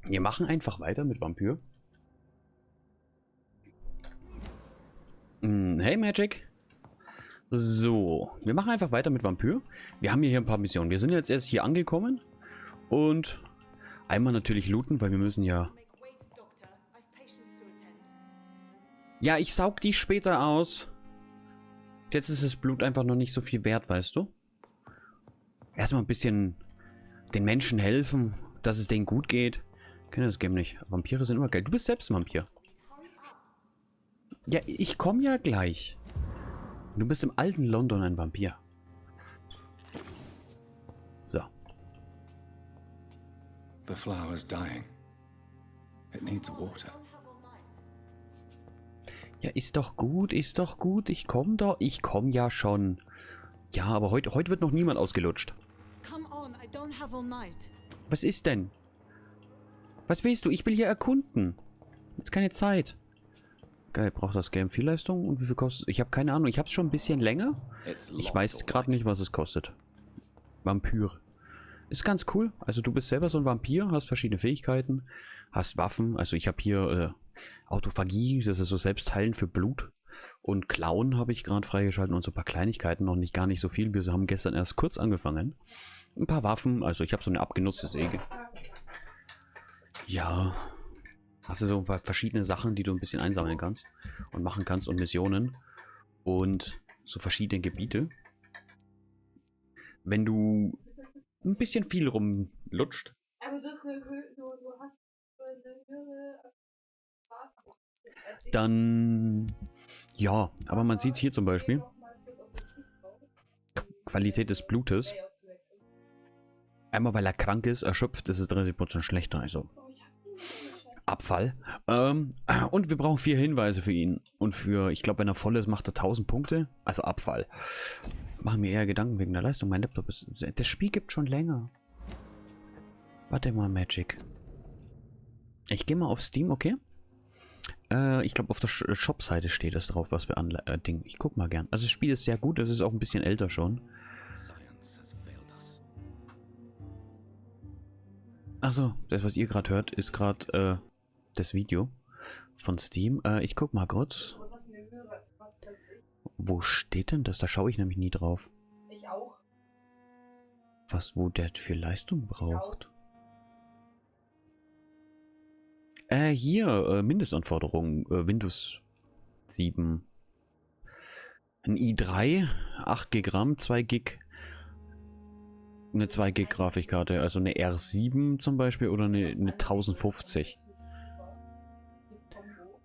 Wir machen einfach weiter mit Vampyr. Hey Magic. So, wir machen einfach weiter mit Vampyr. Wir haben hier ein paar Missionen. Wir sind jetzt erst hier angekommen. Und einmal natürlich looten, weil wir müssen ja... Ja, ich saug die später aus. Jetzt ist das Blut einfach noch nicht so viel wert, weißt du? Erstmal ein bisschen den Menschen helfen, dass es denen gut geht. Ich kenne das Game nicht. Vampire sind immer geil. Du bist selbst ein Vampir. Ja, ich komme ja gleich. Du bist im alten London ein Vampir. So. The flower's dying. It needs water. Ja, ist doch gut, ist doch gut. Ich komme doch. Ich komme ja schon. Ja, aber heute wird noch niemand ausgelutscht. Was ist denn? Was willst du? Ich will hier erkunden. Jetzt keine Zeit. Geil, braucht das Game viel Leistung? Und wie viel kostet es? Ich habe keine Ahnung. Ich habe es schon ein bisschen länger. Ich weiß gerade nicht, was es kostet. Vampyr. Ist ganz cool. Also du bist selber so ein Vampir, hast verschiedene Fähigkeiten, hast Waffen. Also ich habe hier Autophagie, das ist so Selbstheilen für Blut. Und Klauen habe ich gerade freigeschalten und so ein paar Kleinigkeiten, noch nicht gar nicht so viel. Wir haben gestern erst kurz angefangen. Ein paar Waffen, also ich habe so eine abgenutzte Säge. Ja, hast du so ein paar verschiedene Sachen, die du ein bisschen einsammeln kannst und machen kannst und Missionen und so verschiedene Gebiete. Wenn du ein bisschen viel rumlutscht. Aber du hast eine du hast eine höhere. Dann, ja, aber man sieht hier zum Beispiel Qualität des Blutes. Einmal weil er krank ist, erschöpft, ist es 30% schlechter, also Abfall. Und wir brauchen 4 Hinweise für ihn. Und für, ich glaube, wenn er voll ist, macht er 1000 Punkte, also Abfall. Machen mir eher Gedanken wegen der Leistung. Mein Laptop ist, das Spiel gibt schon länger. Warte mal, Magic. Ich gehe mal auf Steam, okay? Ich glaube, auf der Shop-Seite steht es drauf, was wir Ding. Ich guck mal gern. Also das Spiel ist sehr gut, es ist auch ein bisschen älter schon. Achso, das, was ihr gerade hört, ist gerade das Video von Steam. Ich guck mal kurz. Wo steht denn das? Da schaue ich nämlich nie drauf. Ich auch. Wo der für Leistung braucht. Hier, Mindestanforderungen, Windows 7. Ein i3, 8 GB RAM, 2 GB. Eine 2 GB Grafikkarte, also eine R7 zum Beispiel oder eine 1050.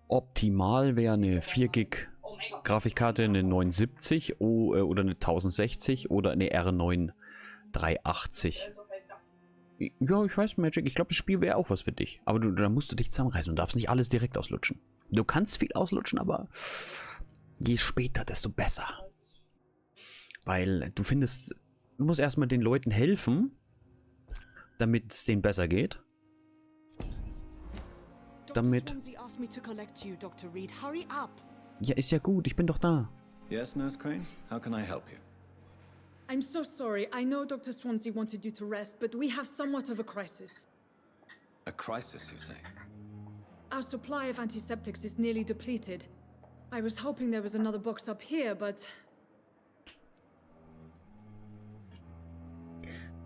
Optimal wäre eine 4 GB Grafikkarte, eine 970 oder eine 1060 oder eine R9 380. Ja, ich weiß, Magic. Ich glaube, das Spiel wäre auch was für dich. Aber da musst du dich zusammenreißen und darfst nicht alles direkt auslutschen. Du kannst viel auslutschen, aber je später, desto besser. Weil du findest, du musst erstmal den Leuten helfen, damit es denen besser geht. Damit... Ja, ist ja gut. Ich bin doch da. Yes, Nurse Crane? How can I help you? I'm so sorry. I know Dr. Swansea wanted you to rest, but we have somewhat of a crisis. A crisis, you say? Our supply of antiseptics is nearly depleted. I was hoping there was another box up here, but...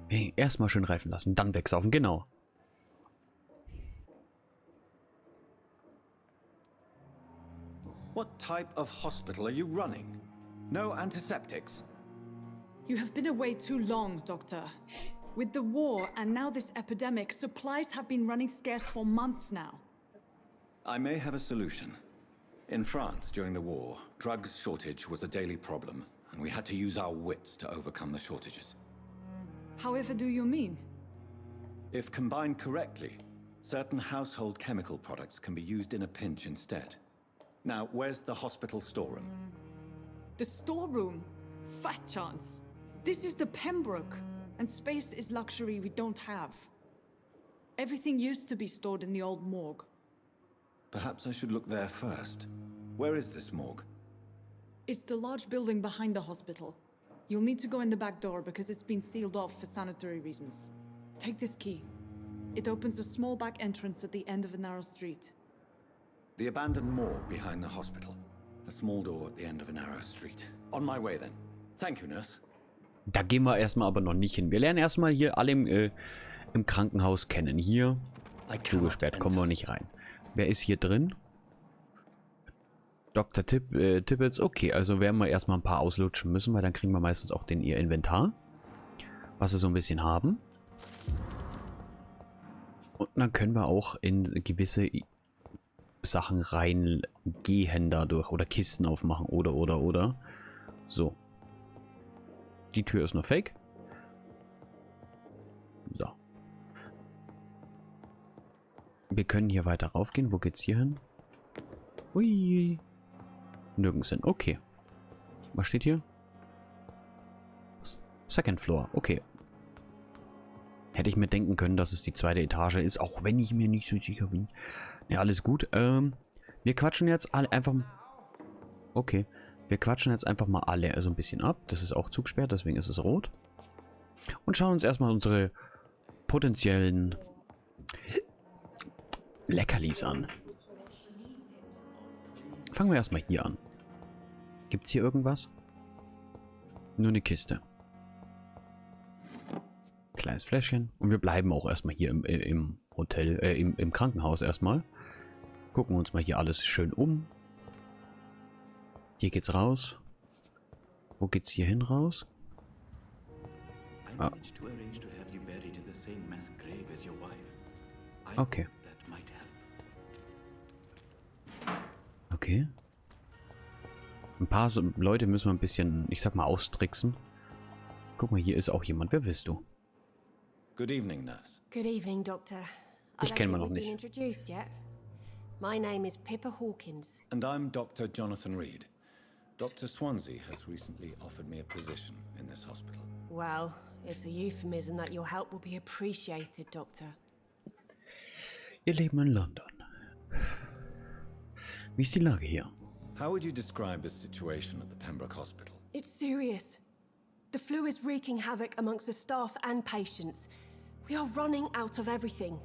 Hey, erstmal schön reifen lassen, dann wegsaufen, genau. What type of hospital are you running? No antiseptics? You have been away too long, Doctor. With the war and now this epidemic, supplies have been running scarce for months now. I may have a solution. In France, during the war, drugs shortage was a daily problem, and we had to use our wits to overcome the shortages. However do you mean? If combined correctly, certain household chemical products can be used in a pinch instead. Now, where's the hospital storeroom? The storeroom? Fat chance. This is the Pembroke, and space is luxury we don't have. Everything used to be stored in the old morgue. Perhaps I should look there first. Where is this morgue? It's the large building behind the hospital. You'll need to go in the back door because it's been sealed off for sanitary reasons. Take this key. It opens a small back entrance at the end of a narrow street. The abandoned morgue behind the hospital. A small door at the end of a narrow street. On my way then. Thank you, Nurse. Da gehen wir erstmal aber noch nicht hin. Wir lernen erstmal hier alle im Krankenhaus kennen. Hier zugesperrt, kommen wir nicht rein. Wer ist hier drin? Dr. Tippets. Okay, also werden wir erstmal ein paar auslutschen müssen, weil dann kriegen wir meistens auch ihr Inventar. Was sie so ein bisschen haben. Und dann können wir auch in gewisse Sachen reingehen dadurch. Oder Kisten aufmachen. Oder. So. Die Tür ist noch fake. So. Wir können hier weiter raufgehen. Wo geht's hier hin? Ui. Nirgends hin. Okay. Was steht hier? Second Floor. Okay. Hätte ich mir denken können, dass es die zweite Etage ist, auch wenn ich mir nicht so sicher bin. Ja, alles gut. Wir quatschen jetzt alle einfach... Okay. Wir quatschen jetzt einfach mal alle also ein bisschen ab. Das ist auch zugesperrt, deswegen ist es rot. Und schauen uns erstmal unsere potenziellen Leckerlis an. Fangen wir erstmal hier an. Gibt es hier irgendwas? Nur eine Kiste. Kleines Fläschchen. Und wir bleiben auch erstmal hier im Hotel, im Krankenhaus erstmal. Gucken uns mal hier alles schön um. Hier geht's raus. Wo geht's hier hin raus? Ah. Okay. Okay. Ein paar Leute müssen wir ein bisschen, ich sag mal, austricksen. Guck mal, hier ist auch jemand. Wer bist du? Good evening, Nurse. Good evening, Doctor. Ich kenne man noch nicht. Introduced yet? My name is Pippa Hawkins. And I'm Dr. Jonathan Reed. Dr. Swansea has recently offered me a position in this hospital. Well, it's a euphemism that your help will be appreciated, Doctor. Ihr Leben in London. Wie ist die Lage hier? How would you describe the situation at the Pembroke Hospital? It's serious. The flu is wreaking havoc amongst the staff and patients. We are running out of everything.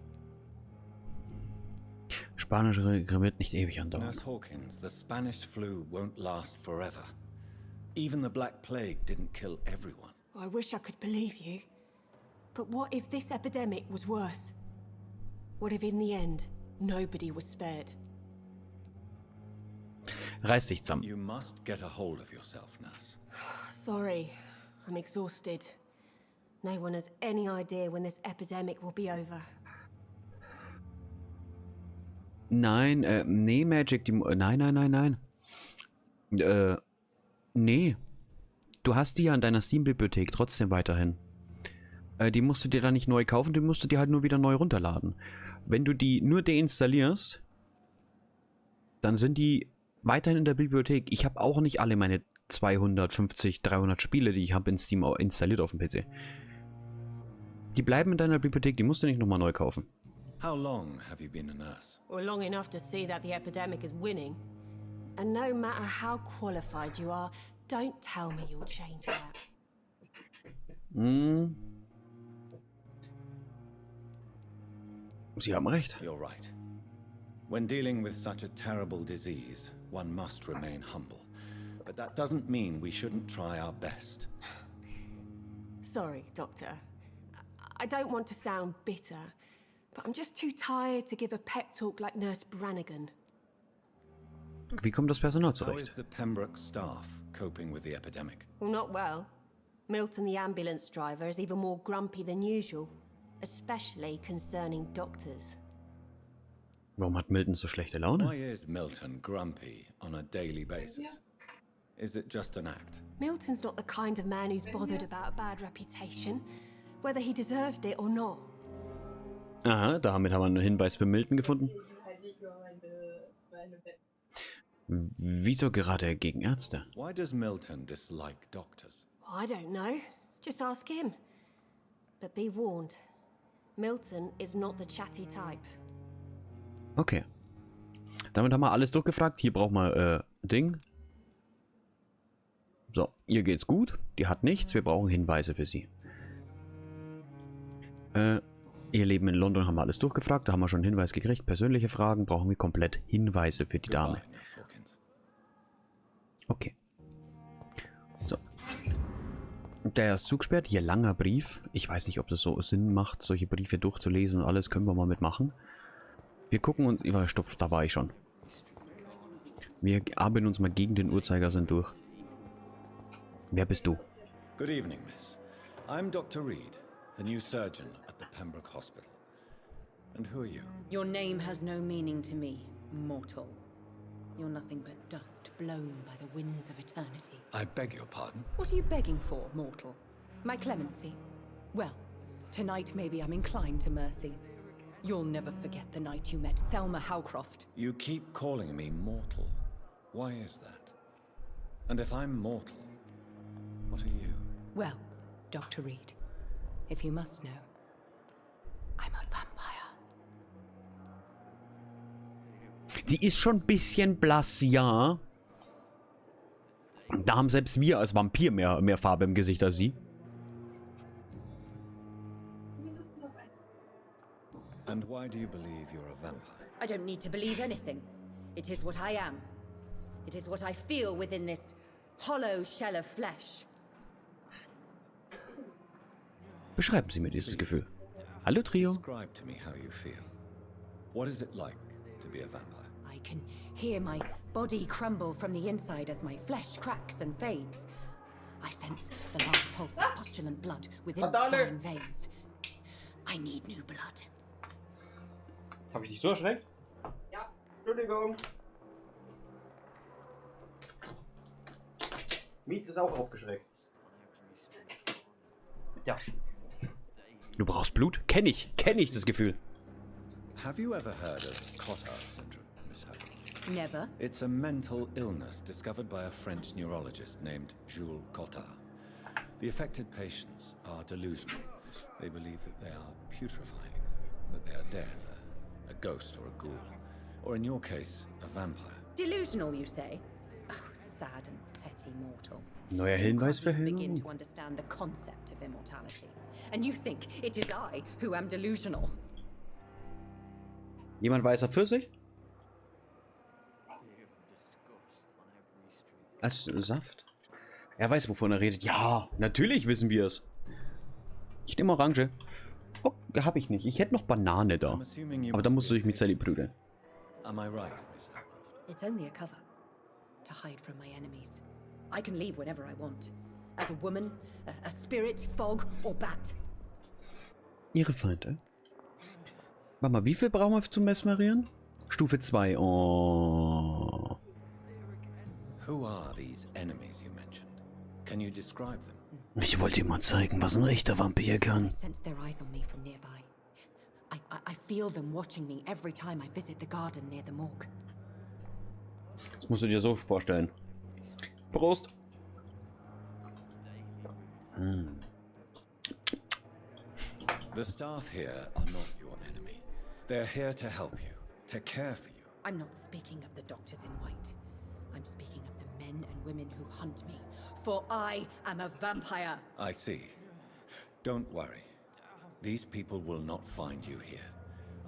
Spanische Grippe wird nicht ewig andauern. Nurse Hawkins, the Spanish flu won't last forever. Even the Black Plague didn't kill everyone. I wish I could believe you. But what if this epidemic was worse? What if in the end, nobody was spared? Reiß dich zusammen. You must get a hold of yourself, Nurse. Sorry, I'm exhausted. No one has any idea when this epidemic will be over. Nein, nee, Magic, nein. Nee. Du hast die ja in deiner Steam-Bibliothek trotzdem weiterhin. Die musst du dir dann nicht neu kaufen, die musst du dir halt nur wieder neu runterladen. Wenn du die nur deinstallierst, dann sind die weiterhin in der Bibliothek. Ich habe auch nicht alle meine 250, 300 Spiele, die ich habe in Steam installiert auf dem PC. Die bleiben in deiner Bibliothek, die musst du nicht nochmal neu kaufen. How long have you been a nurse? Well, long enough to see that the epidemic is winning. And no matter how qualified you are, don't tell me you'll change that. Sie haben recht. You're right. When dealing with such a terrible disease, one must remain humble. But that doesn't mean we shouldn't try our best. Sorry, Doctor. I don't want to sound bitter, but I'm just too tired to give a pep talk like Nurse Brannigan. Wie kommt das Personal How zurecht? is the Pembroke staff coping with the epidemic? Well, not well. Milton, the ambulance driver, is even more grumpy than usual, especially concerning doctors. Warum hat Milton so schlechte Laune? Why is Milton grumpy on a daily basis? Is it just an act? Milton's not the kind of man who's bothered about a bad reputation, whether he deserved it or not. Aha, damit haben wir einen Hinweis für Milton gefunden. Wieso gerade gegen Ärzte? Why does Milton dislike doctors? I don't know. Just ask him. But be warned. Milton is not the chatty type. Okay. Damit haben wir alles durchgefragt. Hier brauchen wir Ding. So, ihr geht's gut. Die hat nichts. Wir brauchen Hinweise für sie. Ihr Leben in London haben wir alles durchgefragt, da haben wir schon einen Hinweis gekriegt. Persönliche Fragen brauchen wir komplett Hinweise für die Dame. Okay. So. Der ist zugesperrt. Hier langer Brief. Ich weiß nicht, ob das so Sinn macht, solche Briefe durchzulesen und alles können wir mal mitmachen. Wir gucken und... Stopp, da war ich schon. Wir arbeiten uns mal gegen den Uhrzeigersinn durch. Wer bist du? Good evening, Miss. I'm Dr. Reed, the new surgeon at the Pembroke Hospital. And who are you? Your name has no meaning to me, mortal. You're nothing but dust blown by the winds of eternity. I beg your pardon? What are you begging for, mortal? My clemency? Well, tonight maybe I'm inclined to mercy. You'll never forget the night you met Thelma Howcroft. You keep calling me mortal. Why is that? And if I'm mortal, what are you? Well, Dr. Reed, if you must know, I'm a vampire. Die ist schon ein bisschen blass, ja. Da haben selbst wir als Vampir mehr Farbe im Gesicht als sie. And why do you believe you're a vampire? I don't need to believe anything. It is what I am. It is what I feel within this hollow shell of flesh. Beschreiben Sie mir dieses Gefühl. Hallo, Trio. Describe to me how you feel. What is it like to be a vampire? I can hear my body crumble from the inside as my flesh cracks and fades. I sense the last pulse of postulant blood within my dying veins. I need new blood. Habe ich dich so erschreckt? Ja. Entschuldigung. Mietz ist auch aufgeschreckt. Ja. Du brauchst Blut? Kenn ich das Gefühl. Have you ever heard of Cotard syndrome, Miss Howcroft? Never. It's a mental illness discovered by a French neurologist named Jules Cotard. The affected patients are delusional. They believe that they are putrefying, that they are dead, a ghost or a ghoul, or in your case, a vampire. Delusional, you say? Oh, sad and petty mortal. Neuer Hinweis für Begin Helden. to understand the concept of immortality. And you think it is I who am delusional. Jemand weißer Pfirsich? Als Saft? Er weiß, wovon er redet. Ja, natürlich wissen wir es. Ich nehme Orange. Oh, hab ich nicht. Ich hätte noch Banane da. Aber da musst du dich mit Sally prügeln. Am I right, Miss Howcroft? It's only a cover. To hide from my enemies. I can leave whenever I want. As a woman, a spirit, fog, or bat. Ihre Feinde? Warte mal, wie viel brauchen wir zum Mesmerieren? Stufe 2. Oh. Who are these enemies you mentioned? Can you describe them? Ich wollte ihm mal zeigen, was ein echter Vampir kann. I sense their eyes on me from nearby. I feel them watching me every time I visit the garden near the morgue. Das musst du dir so vorstellen. Prost! The staff here are not your enemy. They're here to help you, to care for you. I'm not speaking of the doctors in white. I'm speaking of the men and women who hunt me. For I am a vampire. I see. Don't worry. These people will not find you here.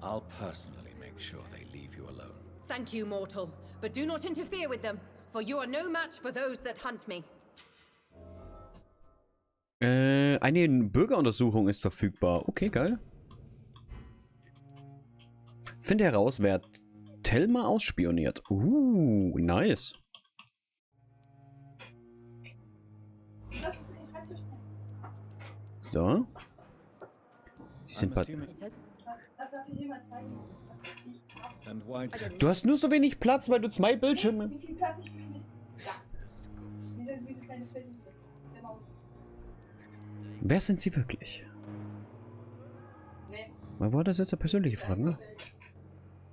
I'll personally make sure they leave you alone. Thank you, mortal. But do not interfere with them, for you are no match for those that hunt me. Eine Bürgeruntersuchung ist verfügbar. Okay, geil. Finde heraus, wer Thelma ausspioniert. Nice. So. Sie sind bei... And why? Du hast nur so wenig Platz, weil du 2 Bildschirme... Wie viel Platz ich finde? Ja. Diese kleine Fläche. Genau. Wer sind sie wirklich? Nee. War das jetzt eine persönliche Frage, ne?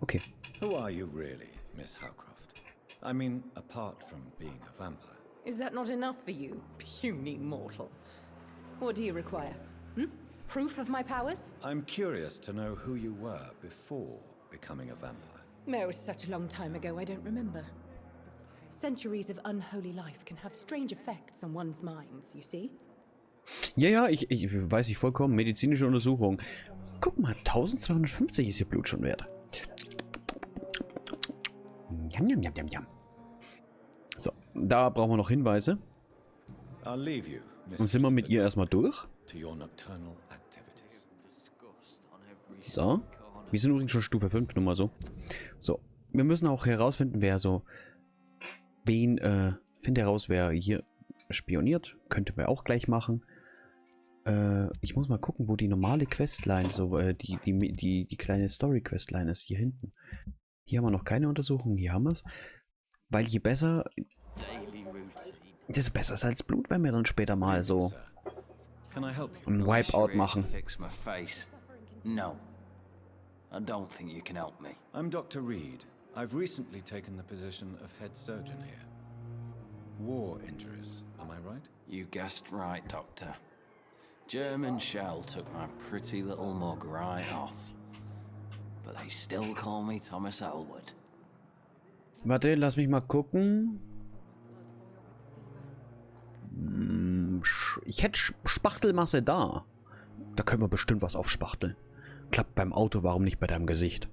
Okay. Who are you really, Miss Howcroft? I mean, apart from being a vampire. Is that not enough for you, puny mortal? What do you require? Proof of my powers? I'm curious to know who you were before becoming a vampire. It was such a long time ago, I don't remember. Centuries of unholy life can have strange effects on one's minds, you see? Ja, ich weiß ich vollkommen. Medizinische Untersuchung. Guck mal, 1250 ist ihr Blut schon wert. Jam, jam, jam, jam, jam. So, da brauchen wir noch Hinweise. Dann sind wir mit ihr erstmal durch. So. Wir sind übrigens schon Stufe 5, nur mal so. So. Wir müssen auch herausfinden, wer so... Finde heraus, wer hier spioniert. Könnten wir auch gleich machen. Ich muss mal gucken, wo die normale Questline, so die kleine Story-Questline ist. Hier hinten. Hier haben wir noch keine Untersuchung. Hier haben wir es. Weil je besser... Desto besser ist als Blut, wenn wir dann später mal so ein Wipeout machen. No. I don't think you can help me. I'm Dr. Reed. I've recently taken the position of head surgeon here. War injuries, am I right? You guessed right, Doctor. German shell took my pretty little mug right off. But they still call me Thomas Elwood. Warte, lass mich mal gucken. Ich hätte Spachtelmasse da. Da können wir bestimmt was aufspachteln. Klappt beim Auto, warum nicht bei deinem Gesicht?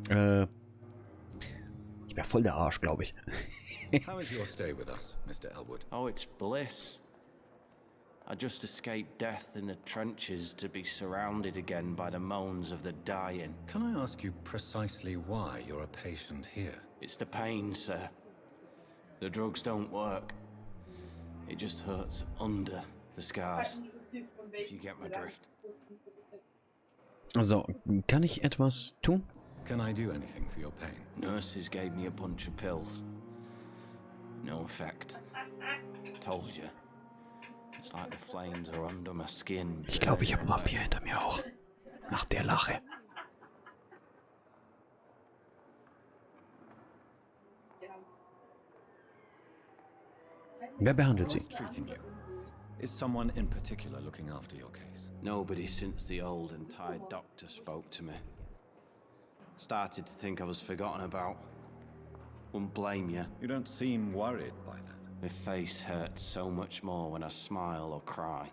Ich wäre voll der Arsch, glaube ich. How is your stay with us, Mr. Elwood? Oh, it's bliss. I just escaped death in the trenches to be surrounded again by the moans of the dying. Can I ask you precisely why you're a patient here? It's the pain, sir. The drugs don't work. It just hurts under the scars. If you get my drift. So, kann ich etwas tun? Can I do anything for your pain? Nurses gave me a bunch of pills. No effect. Told you. It's like the flames are under my skin. Ich glaube, ich habe einen Vampir hinter mir auch. Nach der Lache. Wer behandelt sie? Is someone in particular looking after your case? Nobody since the old and tired doctor spoke to me. Started to think I was forgotten about. Wouldn't blame you. You don't seem worried by that. My face hurts so much more when I smile or cry.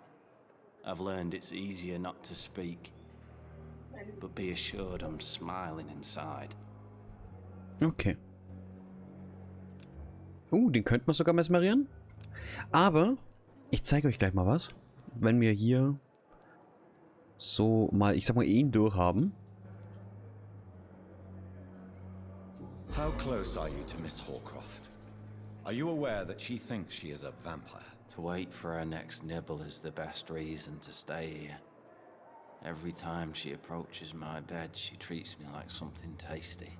I've learned it's easier not to speak. But be assured I'm smiling inside. Okay. Den könnten wir sogar mesmerieren. Aber ich zeige euch gleich mal was. Wenn wir hier so mal, ich sag mal, ihn durchhaben. How close are you to Miss Horcroft? Are you aware that she thinks she is a vampire? To wait for her next nibble is the best reason to stay here. Every time she approaches my bed, she treats me like something tasty.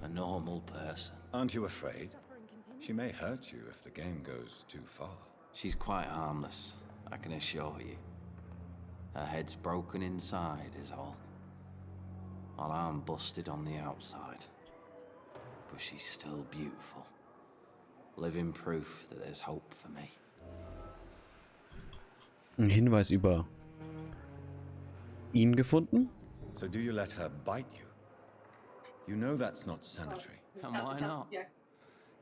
A normal person. Aren't you afraid? She may hurt you if the game goes too far. She's quite harmless, I can assure you. Her head's broken inside is all. While I'm busted on the outside. But she's still beautiful. Living proof that there's hope for me. Ein Hinweis über ihn gefunden. So do you let her bite you? You know that's not sanitary. And why not?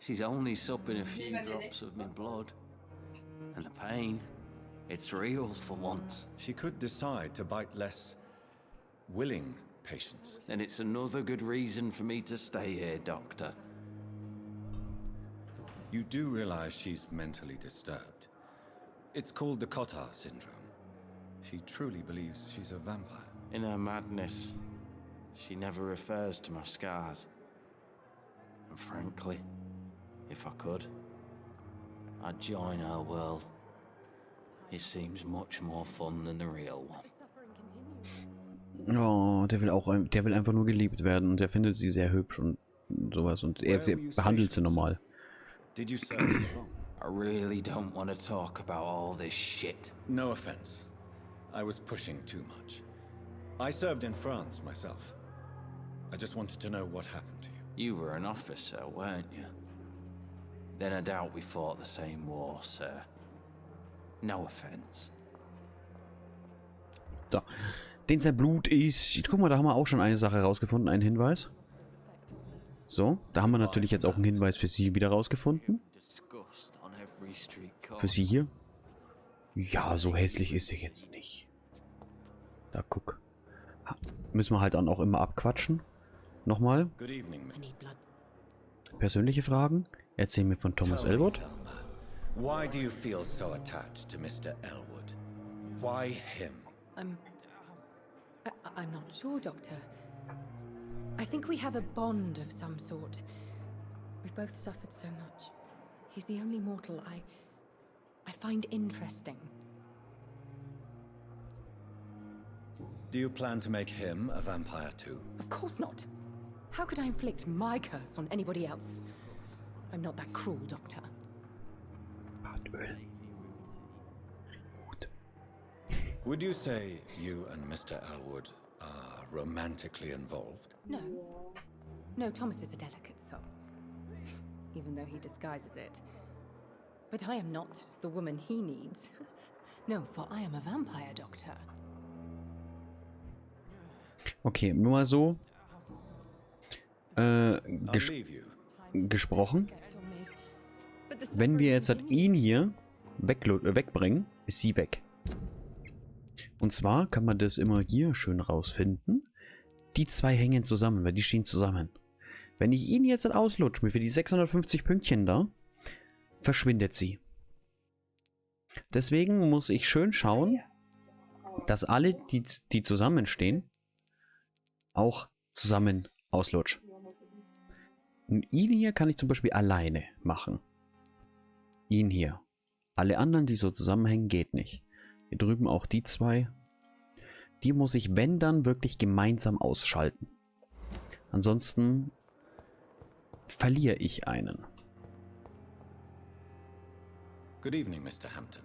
She's only supping a few drops of my blood. And the pain, it's real for once. She could decide to bite less willing patients. Then it's another good reason for me to stay here, Doctor. You do realize she's mentally disturbed. It's called the Cotard syndrome. She truly believes she's a vampire. In her madness, she never refers to my scars. And frankly, if I could, I'd join her world. It seems much more fun than the real one. Oh, der will einfach nur geliebt werden und der findet sie sehr hübsch und sowas und er behandelt sie normal. Did you serve for long? I really don't want to talk about all this shit. No offense. I was pushing too much. I served in France myself. I just wanted to know what happened to you. You were an officer, weren't you? Then I doubt we fought the same war, sir. No offense. So. Den sein Blut ist... Guck mal, da haben wir auch schon eine Sache rausgefunden, einen Hinweis. So, da haben wir natürlich jetzt auch einen Hinweis für sie wieder rausgefunden. Für sie hier. Ja, so hässlich ist sie jetzt nicht. Da guck. Müssen wir halt dann auch immer abquatschen. Nochmal. Good evening. I need blood. Persönliche Fragen. Erzähl mir von Thomas Elwood. Why do you feel so attached to Mr. Elwood? Why him? I'm not sure, Doctor. I think we have a bond of some sort. We've both suffered so much. He's the only mortal I find interesting. Do you plan to make him a vampire too? Of course not. How could I inflict my curse on anybody else? I'm not that cruel, Doctor. Would you say you and Mr. Elwood are romantically involved? No. No, Thomas is a delicate soul. Even though he disguises it. But I am not the woman he needs. No, for I am a vampire, Doctor. Okay, nur mal so. Gesprochen. Wenn wir jetzt halt ihn hier wegbringen, ist sie weg. Und zwar kann man das immer hier schön rausfinden. Die zwei hängen zusammen, weil die stehen zusammen. Wenn ich ihn jetzt halt auslutsche, mir für die 650 Pünktchen da, verschwindet sie. Deswegen muss ich schön schauen, dass alle, die zusammenstehen, auch zusammen auslutschen. Und ihn hier kann ich zum Beispiel alleine machen. Ihn hier. Alle anderen, die so zusammenhängen, geht nicht. Hier drüben auch die zwei. Die muss ich, wenn dann, wirklich gemeinsam ausschalten. Ansonsten verliere ich einen. Good evening, Mr. Hampton.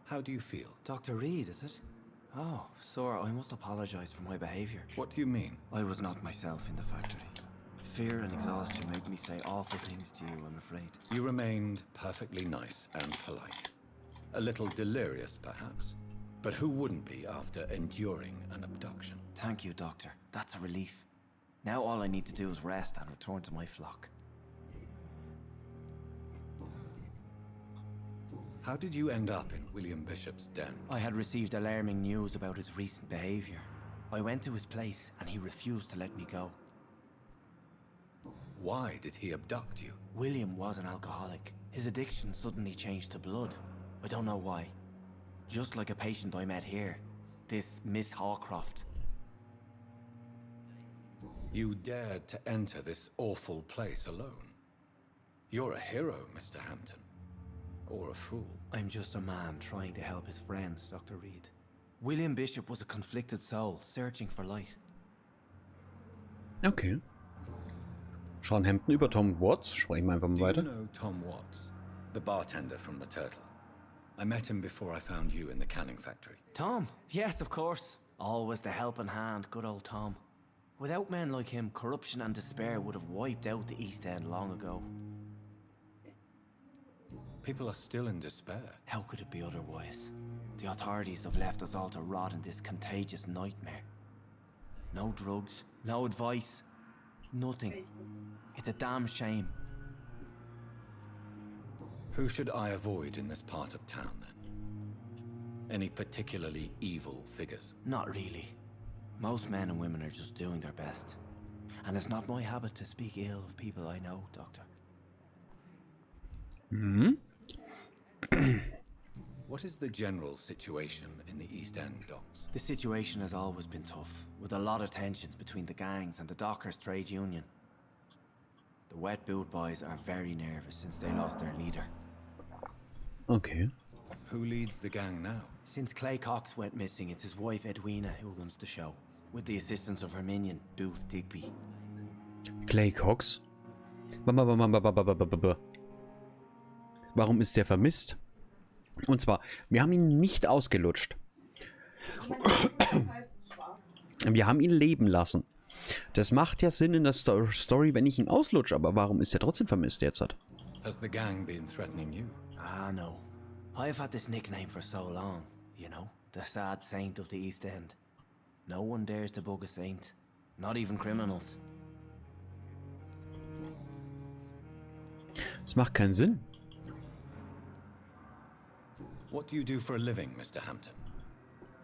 How do you feel? Dr. Reed, is it? Oh, sir, I must apologize for my behavior. What do you mean? I was not myself in the factory. Fear and exhaustion made me say awful things to you, I'm afraid. You remained perfectly nice and polite. A little delirious, perhaps. But who wouldn't be after enduring an abduction? Thank you, Doctor. That's a relief. Now all I need to do is rest and return to my flock. How did you end up in William Bishop's den? I had received alarming news about his recent behavior. I went to his place and he refused to let me go. Why did he abduct you? William was an alcoholic. His addiction suddenly changed to blood. I don't know why. Just like a patient I met here. This Miss Hawcroft. You dared to enter this awful place alone. You're a hero, Mr. Hampton. Or a fool. I'm just a man trying to help his friends, Dr. Reed. William Bishop was a conflicted soul, searching for light. Okay. Sean Hampton über Tom Watts. Sprechen wir einfach mal weiter. Do you know Tom Watts? The bartender from the Turtle. I met him before I found you in the canning factory. Tom? Yes, of course. Always the helping hand, good old Tom. Without men like him, corruption and despair would have wiped out the East End long ago. People are still in despair. How could it be otherwise? The authorities have left us all to rot in this contagious nightmare. No drugs, no advice, nothing. It's a damn shame. Who should I avoid in this part of town, then? Any particularly evil figures? Not really. Most men and women are just doing their best. And it's not my habit to speak ill of people I know, Doctor. Mhm. What is the general situation in the East End docks? The situation has always been tough, with a lot of tensions between the gangs and the dockers' trade union. The wet boot boys are very nervous since they lost their leader. Okay. Who leads the gang now? Since Clay Cox went missing, it's his wife Edwina who runs the show, with the assistance of her minion, Booth Digby. Clay Cox? Warum ist der vermisst? Und zwar, wir haben ihn nicht ausgelutscht. Wir haben ihn leben lassen. Das macht ja Sinn in der Story, wenn ich ihn auslutsche, aber warum ist er trotzdem vermisst jetzt? Has the gang been threatening you? Ah, no. I've had this nickname for so long, you know, the sad saint of the East End. No one dares to bug a saint, not even criminals. Das macht keinen Sinn. What do you do for a living, Mr. Hampton?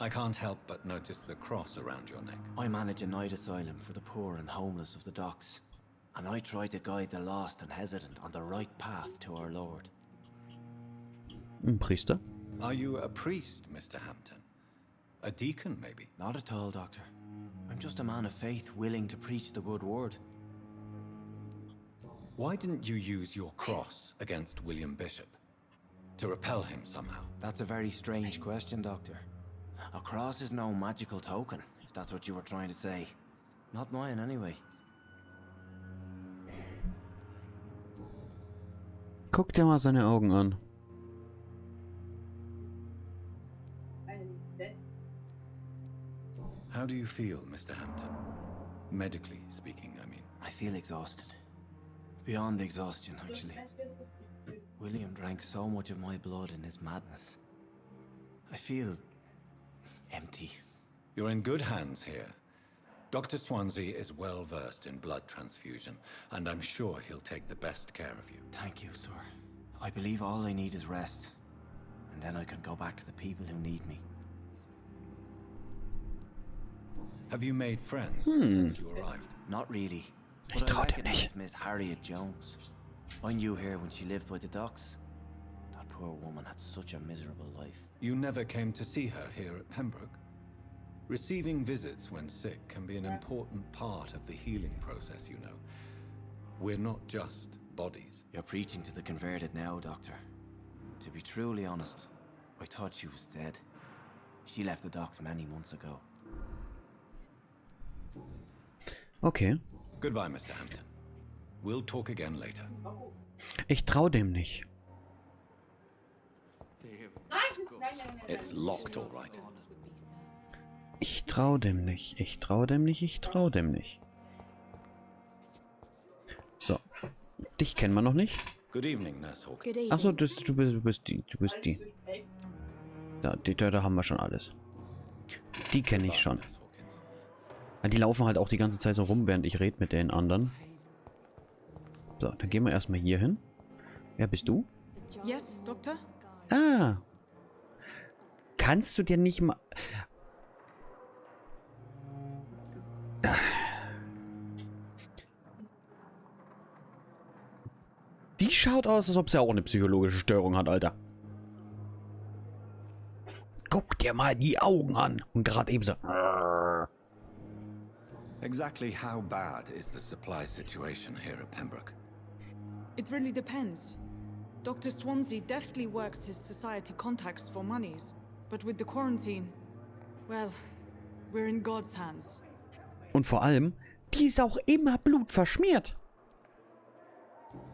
I can't help but notice the cross around your neck. I manage a night asylum for the poor and homeless of the docks, and I try to guide the lost and hesitant on the right path to our Lord. Ein Priester? Are you a priest, Mr. Hampton? A deacon, maybe? Not at all, Doctor. I'm just a man of faith willing to preach the good word. Why didn't you use your cross against William Bishop? To repel him somehow? That's a very strange question, Doctor. A cross is no magical token, if that's what you were trying to say. Not mine, anyway. Guck dir mal seine Augen an. How do you feel, Mr. Hampton? Medically speaking, I mean. I feel exhausted. Beyond exhaustion, actually. William drank so much of my blood in his madness. I feel empty. You're in good hands here. Dr. Swansea is well versed in blood transfusion, and I'm sure he'll take the best care of you. Thank you, sir. I believe all I need is rest, and then I can go back to the people who need me. Have you made friends since you arrived? Not really. Ich But I trau dem recognize nicht. Miss Harriet Jones. I knew her when she lived by the docks. That poor woman had such a miserable life. You never came to see her here at Pembroke? Receiving visits when sick can be an important part of the healing process, you know. We're not just bodies. You're preaching to the converted now, Doctor. To be truly honest, I thought she was dead. She left the docks many months ago. Okay. Goodbye, Mr. Hampton. We'll talk again later. Ich trau dem nicht. It's locked, all right. Ich trau dem nicht. Ich trau dem nicht. Ich trau dem nicht. So. Dich kennen wir noch nicht. Good evening, Nurse Hawkins. Good evening. Achso, du bist die. Du bist die. Da haben wir schon alles. Die kenne ich schon. Nurse Hawkins. Die laufen halt auch die ganze Zeit so rum, während ich rede mit den anderen. So, dann gehen wir erstmal hier hin. Wer bist du? Yes, Doctor? Ah. Kannst du dir nicht mal... Die schaut aus, als ob sie auch eine psychologische Störung hat, Alter. Guck dir mal die Augen an. Und gerade eben so... Exactly how bad is the supply situation here at Pembroke? It really depends. Dr. Swansea deftly works his society contacts for monies, but with the quarantine, well, we're in God's hands. Und vor allem, die ist auch immer blutverschmiert.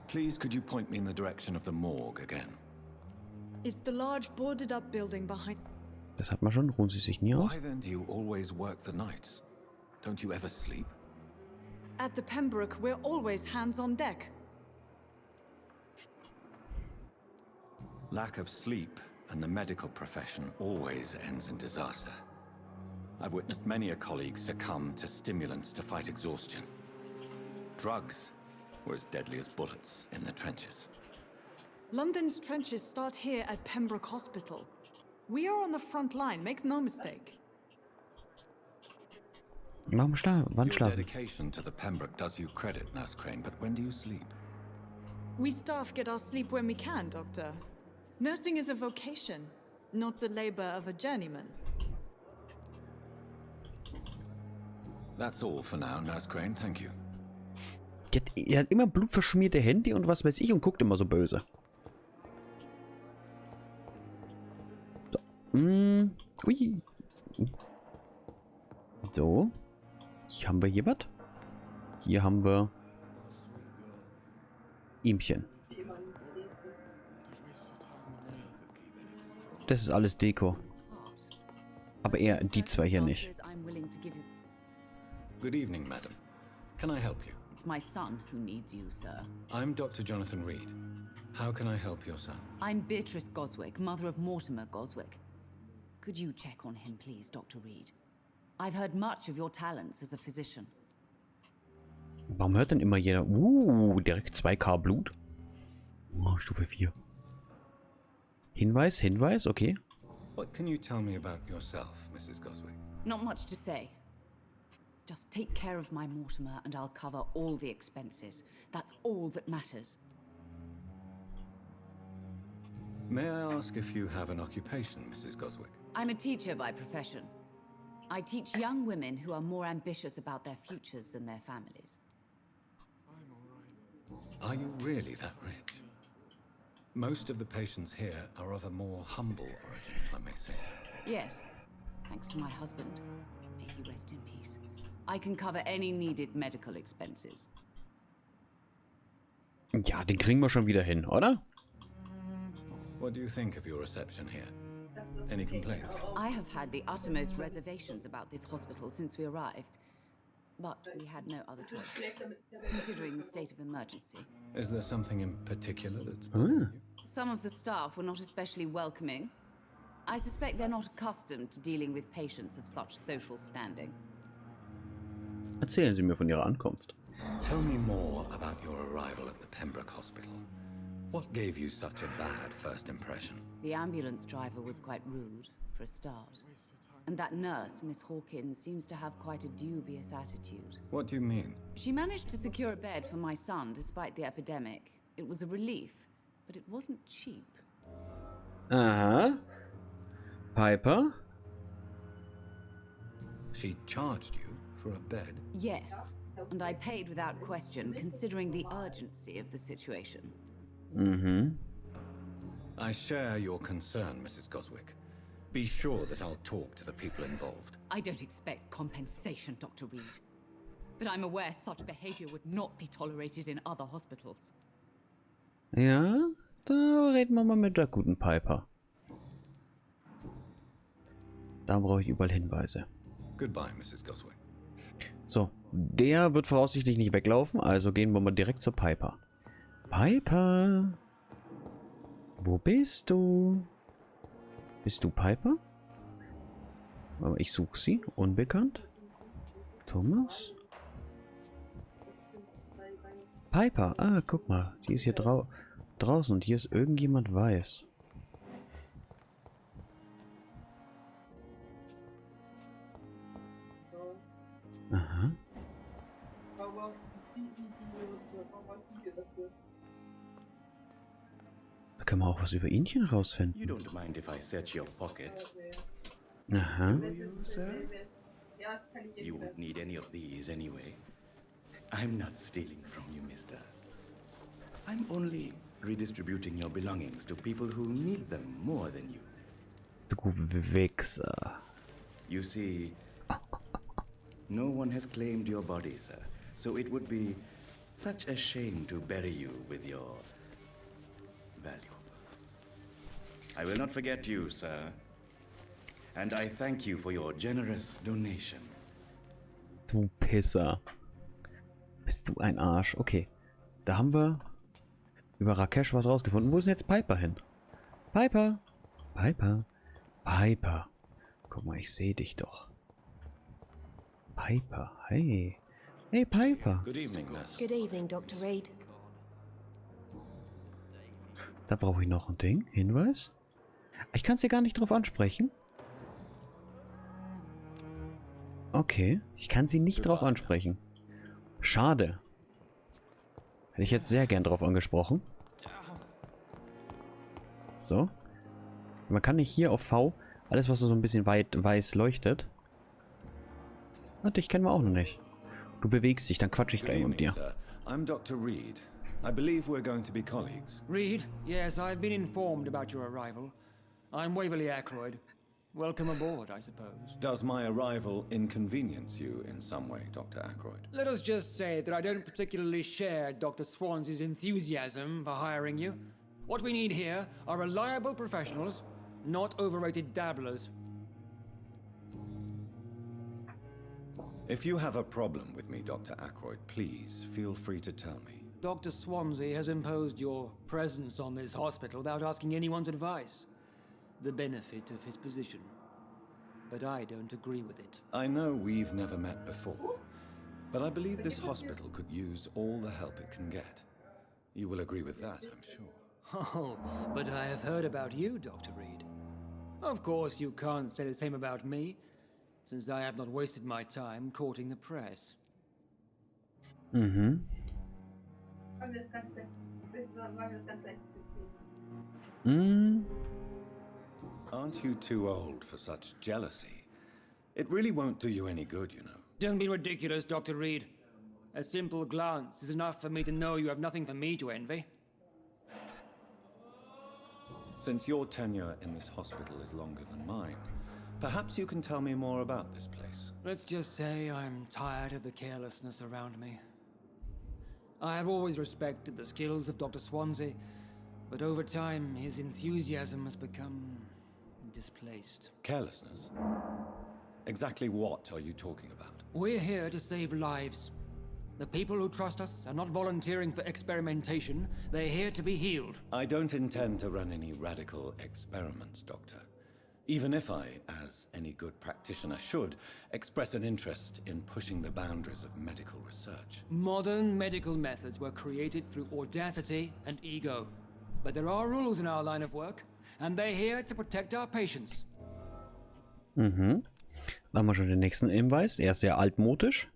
Please, could you point me in the direction of the morgue again? It's the large boarded-up building behind... Das hat man schon. Ruhen Sie sich nie aus? Why then do you always work the nights? Don't you ever sleep? At the Pembroke, we're always hands on deck. Lack of sleep and the medical profession always ends in disaster. I've witnessed many a colleague succumb to stimulants to fight exhaustion. Drugs were as deadly as bullets in the trenches. London's trenches start here at Pembroke Hospital. We are on the front line, make no mistake. Warum wann Your schlafen? dedication to the Pembroke does you credit, Nurse Crane, but when do you sleep? We staff get our sleep when we can, Doctor. Nursing is a vocation, not the labor of a journeyman. That's all for now, Nurse Crane, thank you. Er hat immer blutverschmierte Hände und was weiß ich und guckt immer so böse. So. Ui. So. Hier haben wir hier was. Hier haben wir Ihmchen. Das ist alles Deko. Aber eher die zwei hier nicht. Good evening, madam. Can I help you? It's my son who needs you, sir. I'm Dr. Jonathan Reed. How can I help your son? I'm Beatrice Goswick, mother of Mortimer Goswick. Could you check on him, please, Dr. Reed? I've heard much of your talents as a physician. Warum hört denn immer jeder? Direkt 2K Blut. Oh, Stufe 4. Hinweis, okay. What can you tell me about yourself, Mrs. Goswick? Not much to say. Just take care of my Mortimer and I'll cover all the expenses. That's all that matters. May I ask if you have an occupation, Mrs. Goswick? I'm a teacher by profession. I teach young women who are more ambitious about their futures than their families. Are you really that rich? Most of the patients here are of a more humble origin, if I may say so. Yes, thanks to my husband. May he rest in peace. I can cover any needed medical expenses. Ja, den kriegen wir schon wieder hin, oder? What do you think of your reception here? Any complaints? I have had the uttermost reservations about this hospital since we arrived. But we had no other choice, considering the state of emergency. Is there something in particular that's bothering you? Some of the staff were not especially welcoming. I suspect they're not accustomed to dealing with patients of such social standing. Erzählen Sie mir von Ihrer Ankunft. Tell me more about your arrival at the Pembroke Hospital. What gave you such a bad first impression? The ambulance driver was quite rude, for a start. And that nurse, Miss Hawkins, seems to have quite a dubious attitude. What do you mean? She managed to secure a bed for my son despite the epidemic. It was a relief, but it wasn't cheap. Aha. Piper? She charged you for a bed? Yes, and I paid without question, considering the urgency of the situation. Mm-hmm. I share your concern, Mrs. Goswick. Be sure that I'll talk to the people involved. I don't expect compensation, Dr. Reed. But I'm aware such behavior would not be tolerated in other hospitals. Ja, da reden wir mal mit der guten Piper. Da brauche ich überall Hinweise. Goodbye, Mrs. Goswick. So, der wird voraussichtlich nicht weglaufen, also gehen wir mal direkt zur Piper. Piper! Wo bist du? Bist du Piper? Aber ich suche sie. Unbekannt. Thomas? Piper! Ah, guck mal. Die ist hier draußen und hier ist irgendjemand weiß. Aha. Da können wir auch was über Inchen rausfinden. You don't mind if I search your pockets? Aha. Do you, sir? You won't need any of these anyway. I'm not stealing from you, mister. I'm only redistributing your belongings to people who need them more than you. Du Wichser. You see, no one has claimed your body, sir. So it would be such a shame to bury you with your valuables. I will not forget you, sir. And I thank you for your generous donation. Du Pisser. Bist du ein Arsch. Okay. Da haben wir über Rakesh was rausgefunden. Wo ist denn jetzt Piper hin? Piper! Piper! Piper! Guck mal, ich sehe dich doch. Piper, hey. Hey, Piper. Good evening, nurse. Good evening, Dr. Reed. Da brauche ich noch ein Ding. Hinweis. Ich kann sie gar nicht drauf ansprechen. Okay. Ich kann sie nicht drauf ansprechen. Schade. Hätte ich jetzt sehr gern drauf angesprochen. So. Man kann nicht hier auf V alles, was so ein bisschen weiß leuchtet. Warte, ich kenne wir auch noch nicht. Du bewegst dich, dann quatsche ich Good gleich mit evening, dir. sir. I'm Dr. Reed. I believe we're going to be colleagues. Reed, yes, I've been informed about your arrival. I'm Waverly Ackroyd. Welcome aboard, I suppose. Does my arrival inconvenience you in some way, Dr. Ackroyd? Let us just say that I don't particularly share Dr. Swansea's enthusiasm for hiring you. What we need here are reliable professionals, not overrated dabblers. If you have a problem with me, Dr. Ackroyd, please feel free to tell me. Dr. Swansea has imposed your presence on this hospital without asking anyone's advice. The benefit of his position. But I don't agree with it. I know we've never met before, but I believe this hospital could use all the help it can get. You will agree with that, I'm sure. Oh, but I have heard about you, Dr. Reed. Of course, you can't say the same about me, since I have not wasted my time courting the press. Mhm. Aren't you too old for such jealousy? It really won't do you any good, you know. Don't be ridiculous, Dr. Reed. A simple glance is enough for me to know you have nothing for me to envy. Since your tenure in this hospital is longer than mine, perhaps you can tell me more about this place. Let's just say I'm tired of the carelessness around me. I have always respected the skills of Dr. Swansea, but over time his enthusiasm has become displaced. Carelessness? Exactly what are you talking about? We're here to save lives. The people who trust us are not volunteering for experimentation. They're here to be healed. I don't intend to run any radical experiments, Doctor. Even if I, as any good practitioner should, express an interest in pushing the boundaries of medical research. Modern medical methods were created through audacity and ego. But there are rules in our line of work, and they're here to protect our patients. Mhm. Da haben wir schon den nächsten Hinweis. Er ist sehr altmodisch.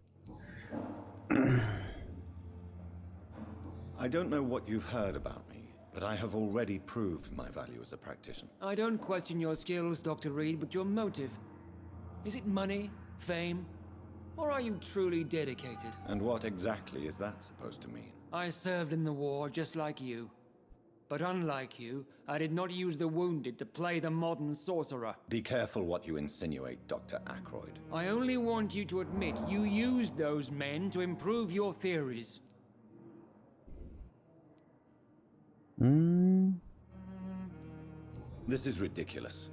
I don't know what you've heard about me, but I have already proved my value as a practitioner. I don't question your skills, Dr. Reed, but your motive. Is it money, fame, or are you truly dedicated? And what exactly is that supposed to mean? I served in the war just like you. But unlike you, I did not use the wounded to play the modern sorcerer. Be careful what you insinuate, Dr. Ackroyd. I only want you to admit you used those men to improve your theories. This is ridiculous.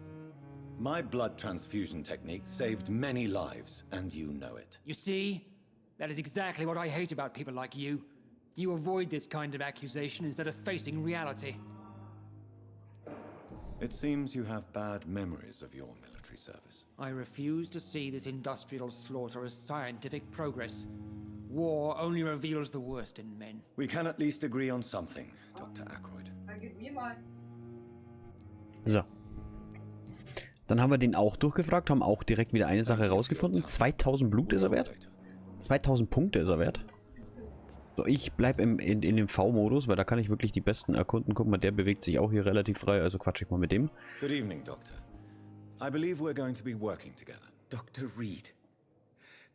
My blood transfusion technique saved many lives, and you know it. You see? That is exactly what I hate about people like you. You avoid this kind of accusation instead of facing reality. It seems you have bad memories of your military service. I refuse to see this industrial slaughter as scientific progress. War only reveals the worst in men. We can at least agree on something, Dr. Ackroyd. So. Dann haben wir den auch durchgefragt, haben auch direkt wieder eine Sache rausgefunden. 2000 Blut ist er wert. 2000 Punkte ist er wert. So, ich bleibe in dem V-Modus, weil da kann ich wirklich die besten erkunden. Guck mal, der bewegt sich auch hier relativ frei, also quatsch ich mal mit dem. Good evening, Doctor. I believe we're going to be working together. Dr. Reed.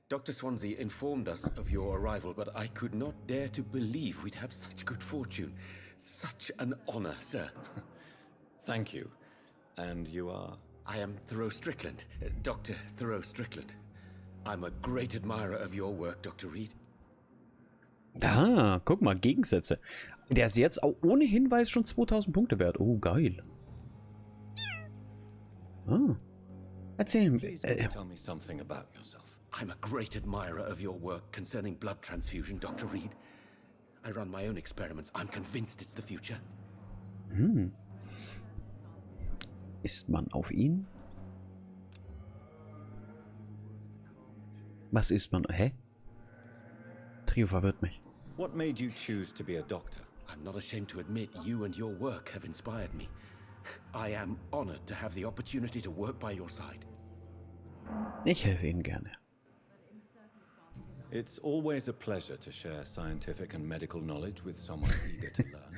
Dr. Swansea informed us of your arrival, but I could not dare to believe we'd have such good fortune. Such an honor, sir. Thank you. And you are? I am Thoreau Strickland, Dr. Thoreau Strickland. I'm a great admirer of your work, Dr. Reed. Ah, guck mal, Gegensätze. Der ist jetzt auch ohne Hinweis schon 2000 Punkte wert. Oh, geil. Ah. Erzähl mir. Tell me something about yourself. I'm a great admirer of your work concerning blood transfusion, Dr. Reed. I run my own experiments. I'm convinced it's the future. Ist man auf ihn? Was ist man? Hä? Trio verwirrt mich. What made you choose to be a doctor? I'm not ashamed to admit you and your work have inspired me. I am honored to have the opportunity to work by your side. Ich helfe Ihnen gerne. It's always a pleasure to share scientific and medical knowledge with someone eager to learn.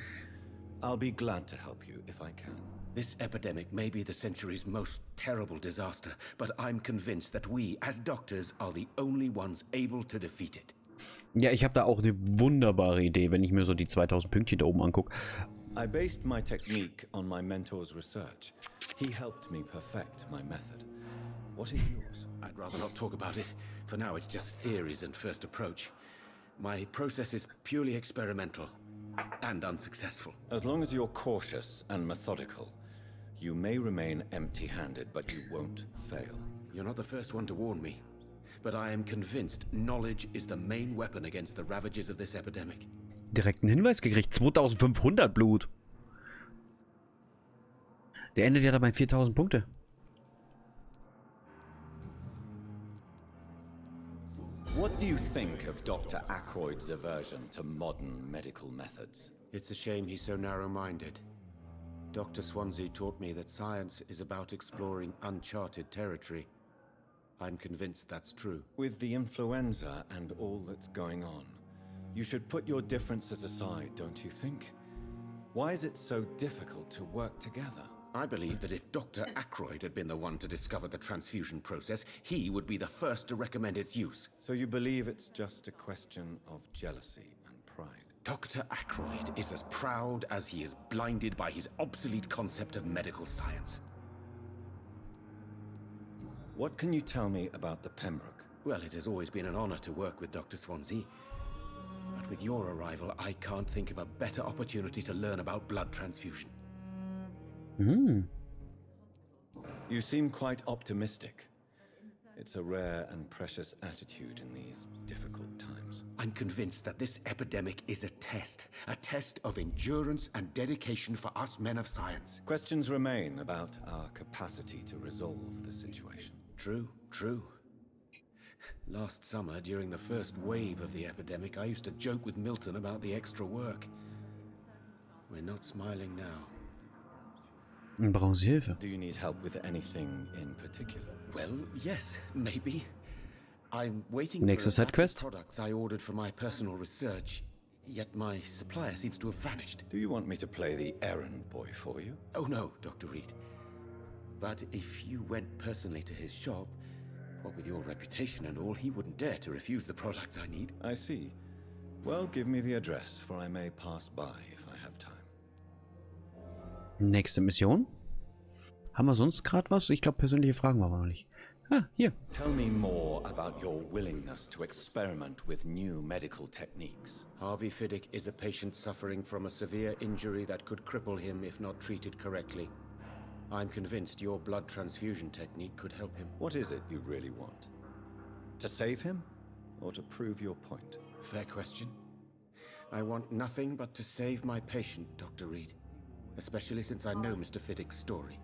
I'll be glad to help you if I can. This epidemic may be the century's most terrible disaster, but I'm convinced that we, as doctors, are the only ones able to defeat it. Ja, ich habe da auch eine wunderbare Idee, wenn ich mir so die 2000 Pünktchen da oben angucke. I based my technique on my mentor's research. He helped me perfect my method. What is yours? I'd rather not talk about it. For now, it's just theories and first approach. My process is purely experimental and unsuccessful. As long as you're cautious and methodical, you may remain empty-handed, but you won't fail. You're not the first one to warn me, but I am convinced knowledge is the main weapon against the ravages of this epidemic. Direkt einen Hinweis gekriegt. 2500 Blut. Der endet ja da bei 4000 Punkte. What do you think of Dr. Ackroyd's aversion to modern medical methods? It's a shame he's so narrow-minded. Dr. Swansea taught me that science is about exploring uncharted territory. I'm convinced that's true. With the influenza and all that's going on, you should put your differences aside, don't you think? Why is it so difficult to work together? I believe that if Dr. Ackroyd had been the one to discover the transfusion process, he would be the first to recommend its use. So you believe it's just a question of jealousy and pride? Dr. Ackroyd is as proud as he is blinded by his obsolete concept of medical science. What can you tell me about the Pembroke? Well, it has always been an honor to work with Dr. Swansea. But with your arrival, I can't think of a better opportunity to learn about blood transfusion. You seem quite optimistic. It's a rare and precious attitude in these difficult times. I'm convinced that this epidemic is a test of endurance and dedication for us men of science. Questions remain about our capacity to resolve the situation. True. Last summer, during the first wave of the epidemic, I used to joke with Milton about the extra work. We're not smiling now. Brauchen Sie Hilfe? Do you need help with anything in particular? Well, yes, maybe. I'm waiting Next for a side batch quest. of products I ordered for my personal research, yet my supplier seems to have vanished. Do you want me to play the errand boy for you? Oh no, Dr. Reed. But if you went personally to his shop, what with your reputation and all, he wouldn't dare to refuse the products I need. I see. Well, give me the address, for I may pass by if I have time. Nächste Mission. Haben wir sonst gerade was? Ich glaube, persönliche Fragen waren wir noch nicht. Ah, hier. Tell me more about your willingness to experiment with new medical techniques. Harvey Fiddick is a patient suffering from a severe injury that could cripple him if not treated correctly. I'm convinced your blood transfusion technique could help him. What is it you really want? To save him, or to prove your point? Fair question. I want nothing but to save my patient, Dr. Reed. Especially since I know Mr. Fiddick's story.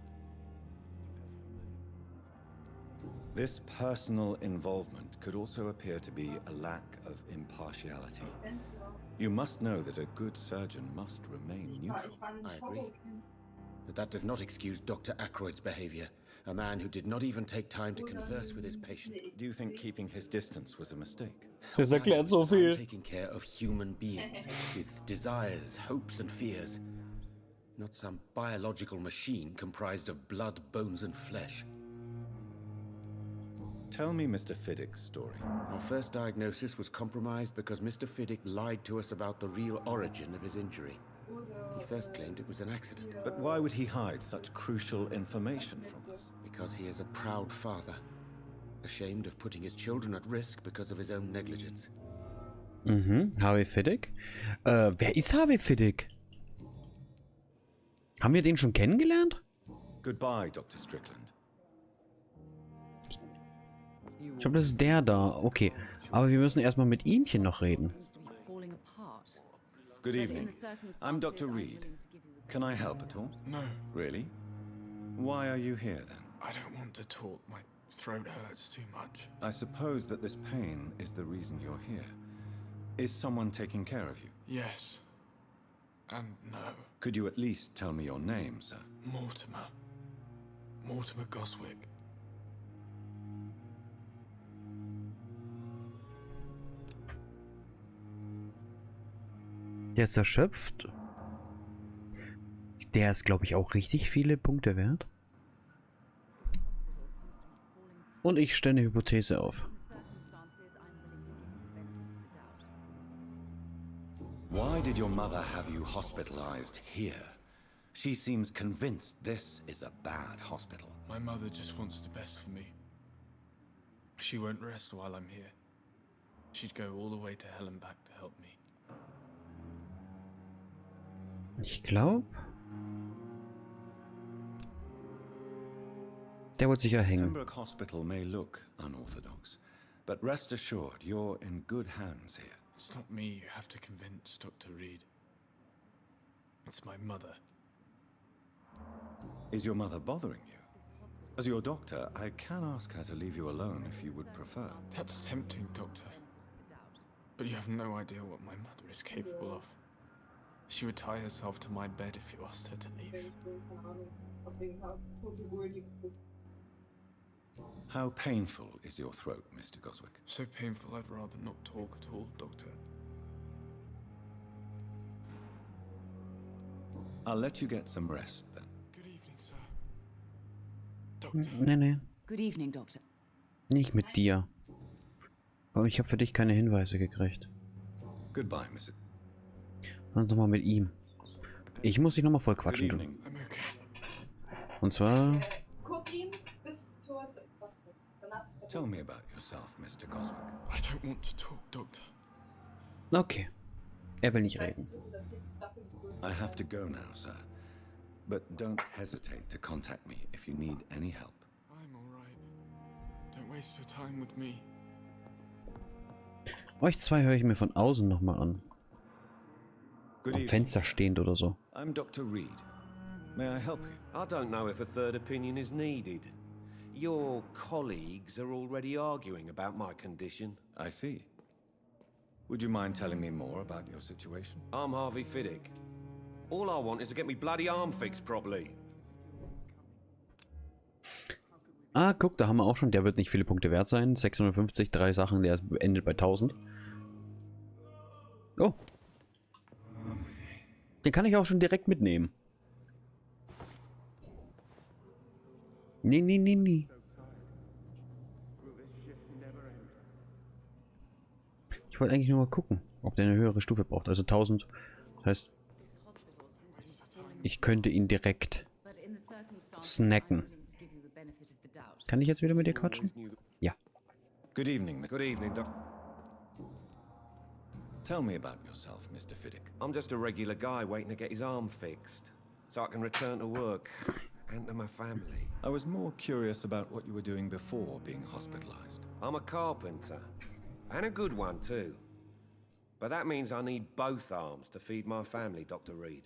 This personal involvement could also appear to be a lack of impartiality. You must know that a good surgeon must remain neutral. I agree. But that does not excuse Dr. Ackroyd's behavior, a man who did not even take time to converse with his patient. Do you think keeping his distance was a mistake? Das erklärt so viel. I'm taking care of human beings with desires, hopes and fears. Not some biological machine comprised of blood, bones and flesh. Tell me Mr. Fiddick's story. Our first diagnosis was compromised because Mr. Fiddick lied to us about the real origin of his injury. He first claimed it was an accident. But why would he hide such crucial information from us? Because he is a proud father, ashamed of putting his children at risk because of his own negligence. Harvey Fiddick? Wer ist Harvey Fiddick? Haben wir den schon kennengelernt? Goodbye, Dr. Strickland. Ich glaube, das ist der da. Okay. Aber wir müssen erstmal mit ihmchen noch reden. Good evening. I'm Dr. Reed. Can I help at all? No. Really? Why are you here then? I don't want to talk. My throat hurts too much. I suppose that this pain is the reason you're here. Is someone taking care of you? Yes. And no. Could you at least tell me your name, sir? Mortimer. Mortimer Goswick. Der ist erschöpft. Der ist, glaube ich, auch richtig viele Punkte wert. Und ich stelle eine Hypothese auf. Why did your mother have you hospitalized here? She seems convinced this is a bad hospital. My mother just wants the best for me. She won't rest while I'm here. She'd go all the way to hell and back to help me. Ich glaube, der wird sich erhängen. Pembroke Hospital may look unorthodox, but rest assured you're in good hands here. It's not me you have to convince, Dr. Reed. It's my mother. Is your mother bothering you? As your doctor, I can ask her to leave you alone if you would prefer. That's tempting, Doctor. But you have no idea what my mother is capable of. She would tie herself to my bed if you asked her to leave. How painful is your throat, Mr. Goswick? So painful I'd rather not talk at all, Doctor. I'll let you get some rest then. Good evening, sir. Doctor. Nee. Good evening, Doctor. Nicht mit dir. Aber ich habe für dich keine Hinweise gekriegt. Goodbye, Mrs. Dann nochmal mit ihm. Ich muss dich nochmal voll quatschen. Du. Und zwar... Guck ihn bis zur... Tell me about yourself, Mr. Goswick. I don't want to talk, Doctor. Okay. Er will nicht reden. I have to go now, sir. But don't hesitate to contact me if you need any help. I'm alright. Don't waste your time with me. Euch zwei höre ich mir von außen nochmal an. Good Am evening, Fenster sir. stehend oder so. I'm Dr. Reed. May I help you? I don't know if a third opinion is needed. Your colleagues are already arguing about my condition. I see. Would you mind telling me more about your situation? I'm Harvey Fiddick. All I want is to get me bloody arm fixed properly. Ah, guck, da haben wir auch schon. Der wird nicht viele Punkte wert sein. 650, 3 Sachen, der endet bei 1000. Oh. Den kann ich auch schon direkt mitnehmen. Nee. Ich wollte eigentlich nur mal gucken, ob der eine höhere Stufe braucht. Also 1000. Das heißt, ich könnte ihn direkt snacken. Kann ich jetzt wieder mit dir quatschen? Ja. Good evening, Good evening, Doc. Tell me about yourself, Mr. Fiddick. I'm just a regular guy waiting to get his arm fixed, so I can return to work and to my family. I was more curious about what you were doing before being hospitalized. I'm a carpenter, and a good one too. But that means I need both arms to feed my family, Dr. Reed.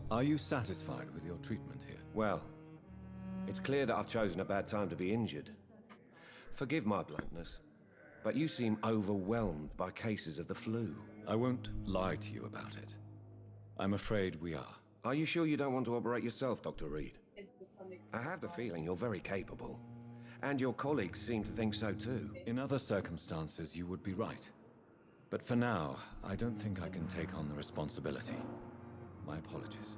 Are you satisfied with your treatment here? Well, it's clear that I've chosen a bad time to be injured. Forgive my bluntness, but you seem overwhelmed by cases of the flu. I won't lie to you about it. I'm afraid we are. Are you sure you don't want to operate yourself, Dr. Reed? I have the feeling you're very capable. And your colleagues seem to think so too. In other circumstances, you would be right. But for now, I don't think I can take on the responsibility. My apologies.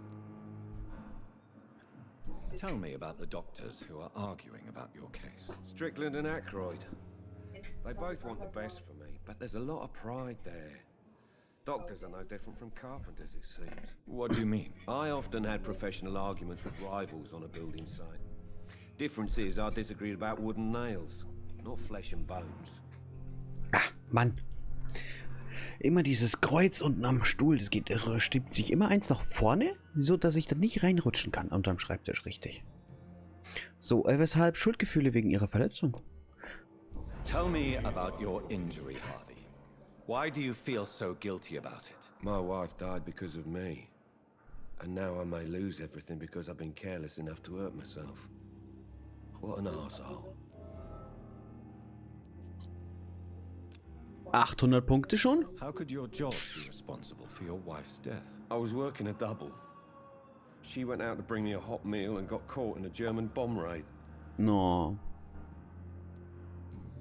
Tell me about the doctors who are arguing about your case. Strickland and Aykroyd. They both want the best for me, but there's a lot of pride there. Doctors are no different from carpenters, it seems. What do you mean? I often had professional arguments with rivals on a building site. Difference is I disagreed about wooden nails, not flesh and bones. Ah, Mann. Immer dieses Kreuz unten am Stuhl, das geht irre. Stimmt sich immer eins nach vorne, so dass ich da nicht reinrutschen kann unterm Schreibtisch, richtig. So, weshalb Schuldgefühle wegen ihrer Verletzung? Tell me about your injury, Harvey. Why do you feel so guilty about it? My wife died because of me. And now I may lose everything because I've been careless enough to hurt myself. What an arsehole. 800 Punkte schon? How could your job be responsible for your wife's death? I was working a double. She went out to bring me a hot meal and got caught in a German bomb raid. No.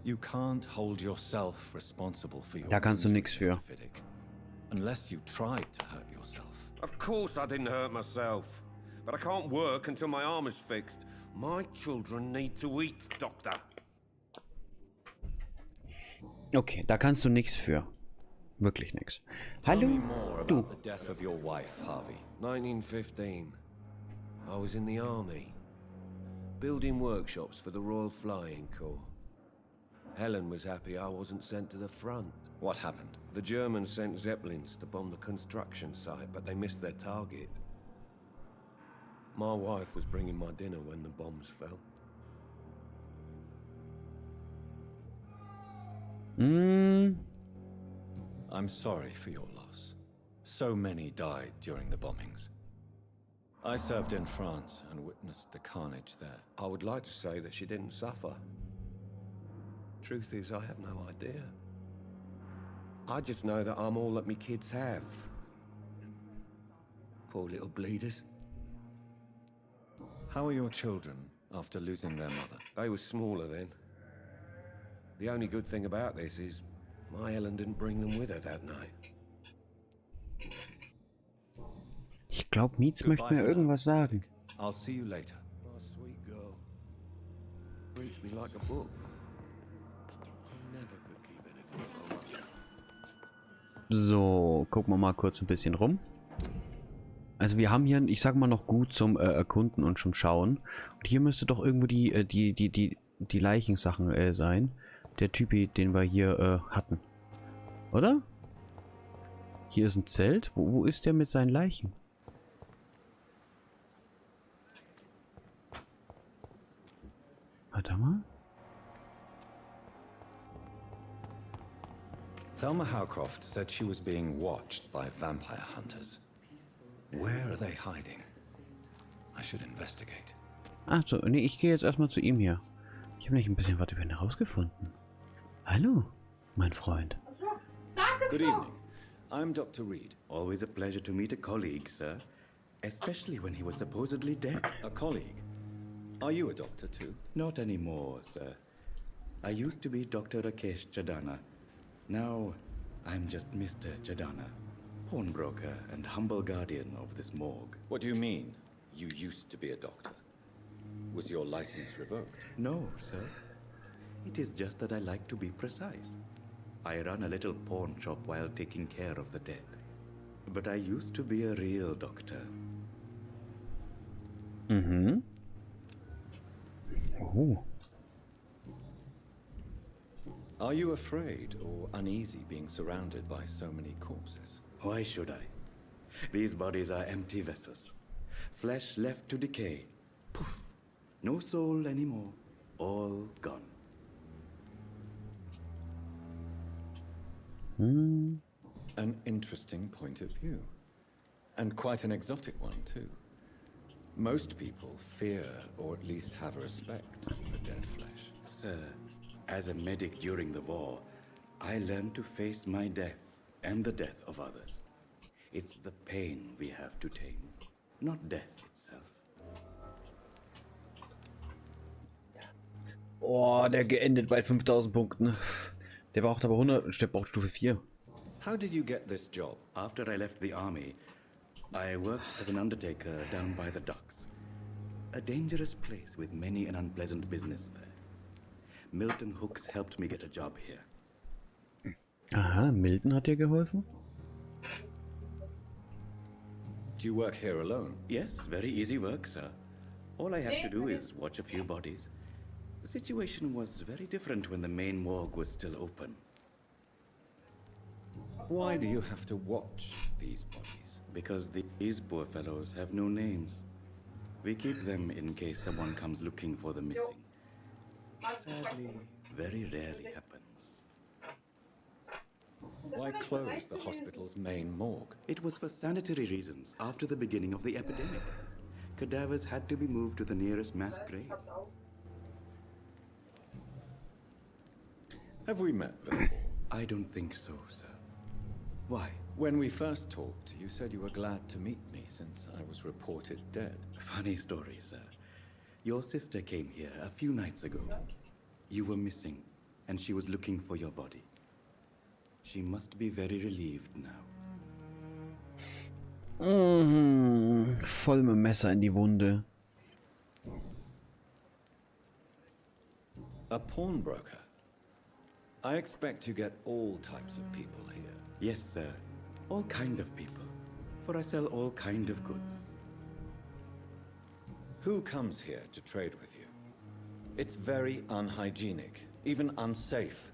You can't hold yourself responsible for your Da kannst du nix für. Fiddick, unless you tried to hurt yourself. Of course I didn't hurt myself. But I can't work until my arm is fixed. My children need to eat, Doctor. Okay, da kannst du nichts für. Wirklich nix. Hallo? Du. The death of your wife, Harvey. 1915. I was in the army. Building workshops for the Royal Flying Corps. Helen was happy I wasn't sent to the front. What happened? The Germans sent Zeppelins to bomb the construction site, but they missed their target. My wife was bringing my dinner when the bombs fell. I'm sorry for your loss. So many died during the bombings. I served in France and witnessed the carnage there. I would like to say that she didn't suffer. Truth is, I have no idea. I just know that I'm all that me kids have. Poor little bleeders. How are your children after losing their mother? They were smaller then. The only good thing about this is my Ellen didn't bring them with her that night. Ich glaube, Mietz möchte mir irgendwas sagen. I'll see you later. My sweet girl. Reads me like a book. Never could keep anything from her. So, gucken wir mal kurz ein bisschen rum. Also wir haben hier, ich sag mal, noch gut zum Erkunden und zum Schauen. Und hier müsste doch irgendwo die Leichensachen sein. Der Typi, den wir hier hatten. Oder? Hier ist ein Zelt. Wo ist der mit seinen Leichen? Warte mal. Thelma Howcroft said she was being watched by vampire hunters. Where are they hiding? I should investigate. Ach so, nee, ich gehe jetzt erstmal zu ihm hier. Ich habe nicht ein bisschen was über ihn herausgefunden. Hallo, mein Freund. Good evening. I'm Dr. Reed. Always a pleasure to meet a colleague, sir. Especially when he was supposedly dead. A colleague? Are you a doctor too? Not anymore, sir. I used to be Dr. Rakesh Chadana. Now, I'm just Mr. Chadana, pawnbroker and humble guardian of this morgue. What do you mean, you used to be a doctor? Was your license revoked? No, sir. It is just that I like to be precise. I run a little pawn shop while taking care of the dead. But I used to be a real doctor. Mhm. Oh. Are you afraid or uneasy being surrounded by so many corpses? Why should I? These bodies are empty vessels. Flesh left to decay. Poof. No soul anymore. All gone. An interesting point of view. And quite an exotic one, too. Most people fear, or at least have a respect for dead flesh. Sir, as a medic during the war, I learned to face my death and the death of others. It's the pain we have to tame, not death itself. Oh, der geendet bei 5000 Punkten. Der braucht aber 100 und der braucht Stufe 4. How did you get this job? After I left the army, I worked as an undertaker down by the docks. A dangerous place with many an unpleasant business there. Milton Hooks helped me get a job here. Aha, Milton hat dir geholfen? Do you work here alone? Yes, very easy work, sir. All I have to do is watch a few bodies. The situation was very different when the main morgue was still open. Why do you have to watch these bodies? Because these poor fellows have no names. We keep them in case someone comes looking for the missing. Sadly, very rarely happens. Why close the hospital's main morgue? It was for sanitary reasons after the beginning of the epidemic. Cadavers had to be moved to the nearest mass grave. Have we met before? I don't think so, sir. Why? When we first talked, you said you were glad to meet me since I was reported dead. Funny story, sir. Your sister came here a few nights ago. You were missing, and she was looking for your body. She must be very relieved now. Voll mit dem Messer in die Wunde. A pawnbroker? I expect you get all types of people here. Yes, sir. All kind of people. For I sell all kind of goods. Who comes here to trade with you? It's very unhygienic, even unsafe.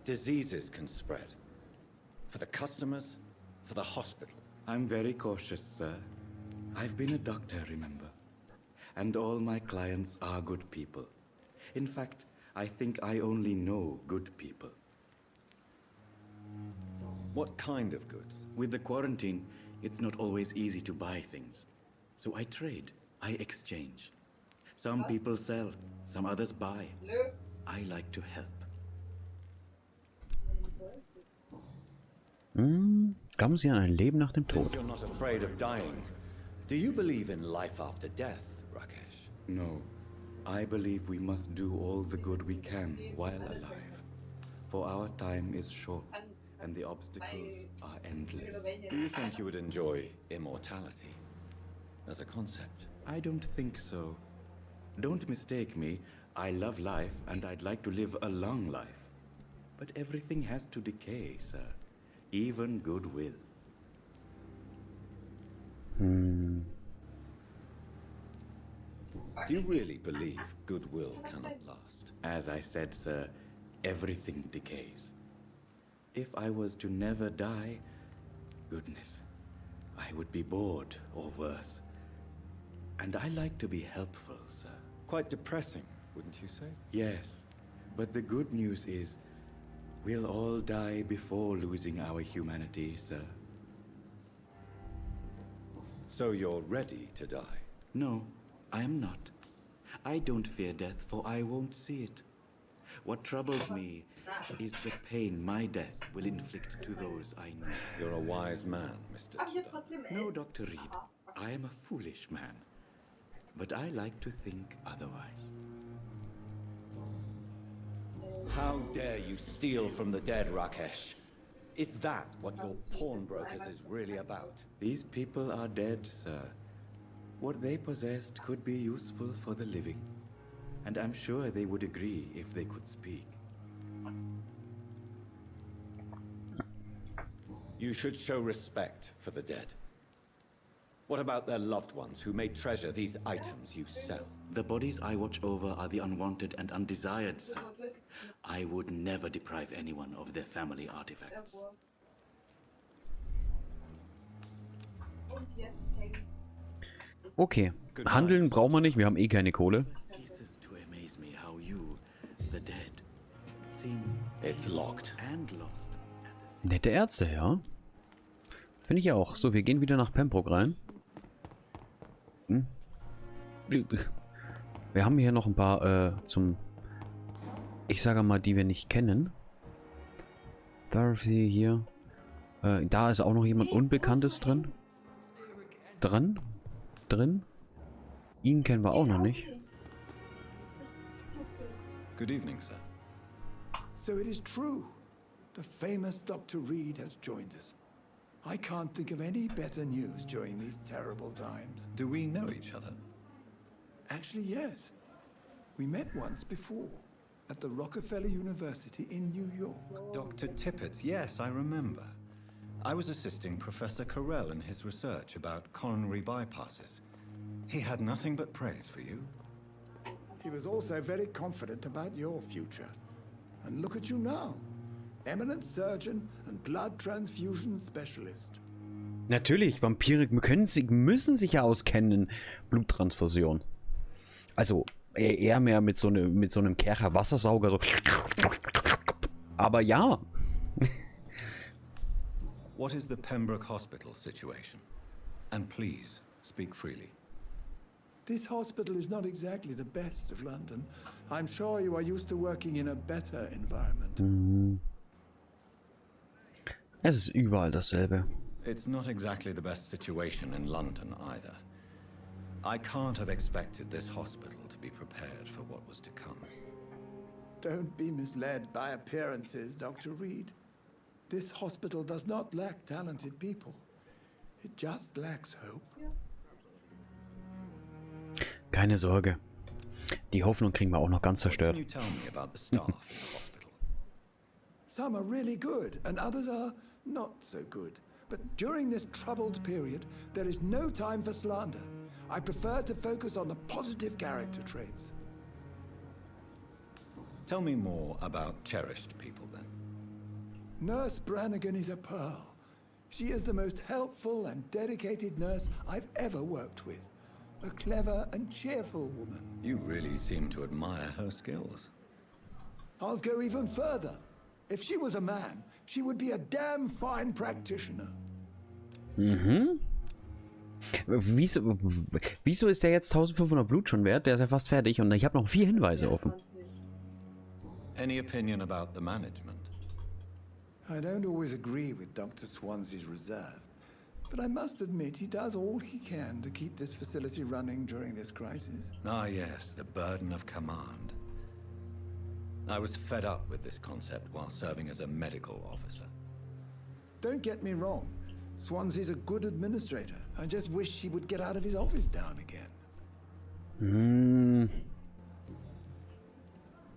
Diseases can spread. For the customers, for the hospital. I'm very cautious, sir. I've been a doctor, remember? And all my clients are good people. In fact, I think I only know good people. What kind of goods? With the quarantine, it's not always easy to buy things. So I trade, I exchange. Some people sell, some others buy. I like to help. Glauben Sie an ein Leben nach dem Tod? Since you're not afraid of dying, do you believe in life after death, Rakesh? No. I believe we must do all the good we can while alive. For our time is short, and the obstacles are endless. Do you think you would enjoy immortality as a concept? I don't think so. Don't mistake me. I love life, and I'd like to live a long life. But everything has to decay, sir. Even goodwill. Do you really believe goodwill cannot last? As I said, sir, everything decays. If I was to never die, goodness, I would be bored or worse. And I like to be helpful, sir. Quite depressing, wouldn't you say? Yes, but the good news is we'll all die before losing our humanity, sir. So you're ready to die? No, I am not. I don't fear death, for I won't see it. What troubles me is the pain my death will inflict to those I know. You're a wise man, Mr. Tudor. No, Dr. Reed. I am a foolish man. But I like to think otherwise. How dare you steal from the dead, Rakesh? Is that what your pawnbrokers is really about? These people are dead, sir. What they possessed could be useful for the living. And I'm sure they would agree if they could speak. You should show respect for the dead. What about their loved ones who may treasure these items you sell? The bodies I watch over are the unwanted and undesired, sir. I would never deprive anyone of their family artifacts. Okay, handeln brauchen wir nicht, wir haben eh keine Kohle. Ceases to amaze me how you, the dead, seem It's locked and lost. Nette Ärzte, ja. Finde ich auch. So, wir gehen wieder nach Pembroke rein. Wir haben hier noch ein paar ich sage mal, die wir nicht kennen. Dorothy hier. Da ist auch noch jemand Unbekanntes drin. Drin. Ihn kennen wir auch noch nicht. Good evening, sir. So it is true. The famous Dr. Reed has joined us. I can't think of any better news during these terrible times. Do we know each other? Actually, yes. We met once before at the Rockefeller University in New York. Dr. Tippett, yes, I remember. I was assisting Professor Carell in his research about coronary bypasses. He had nothing but praise for you. He was also very confident about your future. And look at you now. Eminent surgeon and blood transfusion specialist. Natürlich, Vampire müssen sich ja auskennen in Bluttransfusion. Also eher mehr mit so einem Kercher Wassersauger so. Aber ja. What is the Pembroke Hospital situation? And please, speak freely. This hospital is not exactly the best of London. I'm sure you are used to working in a better environment. Es ist überall dasselbe. It's not exactly the best situation in London either. I can't have expected this hospital to be prepared for what was to come. Don't be misled by appearances, Dr. Reed. This hospital does not lack talented people. It just lacks hope. Keine Sorge. Die Hoffnung kriegen wir auch noch ganz zerstört. Can you tell me about the staff in the hospital? Some are really good, and others are not so good. But during this troubled period, there is no time for slander. I prefer to focus on the positive character traits. Tell me more about cherished people, then. Nurse Brannigan is a pearl. She is the most helpful and dedicated nurse I've ever worked with. A clever and cheerful woman. You really seem to admire her skills. I'll go even further. If she was a man, she would be a damn fine practitioner. Mhm. Wieso ist der jetzt 1500 Blut schon wert? Der ist ja fast fertig und ich habe noch 4 Hinweise offen. Any opinion about the management? I don't always agree with Dr. Swansea's reserve, but I must admit he does all he can to keep this facility running during this crisis. Ah, yes, the burden of command. I was fed up with this concept while serving as a medical officer. Don't get me wrong. Swansea's a good administrator. I just wish he would get out of his office now and again.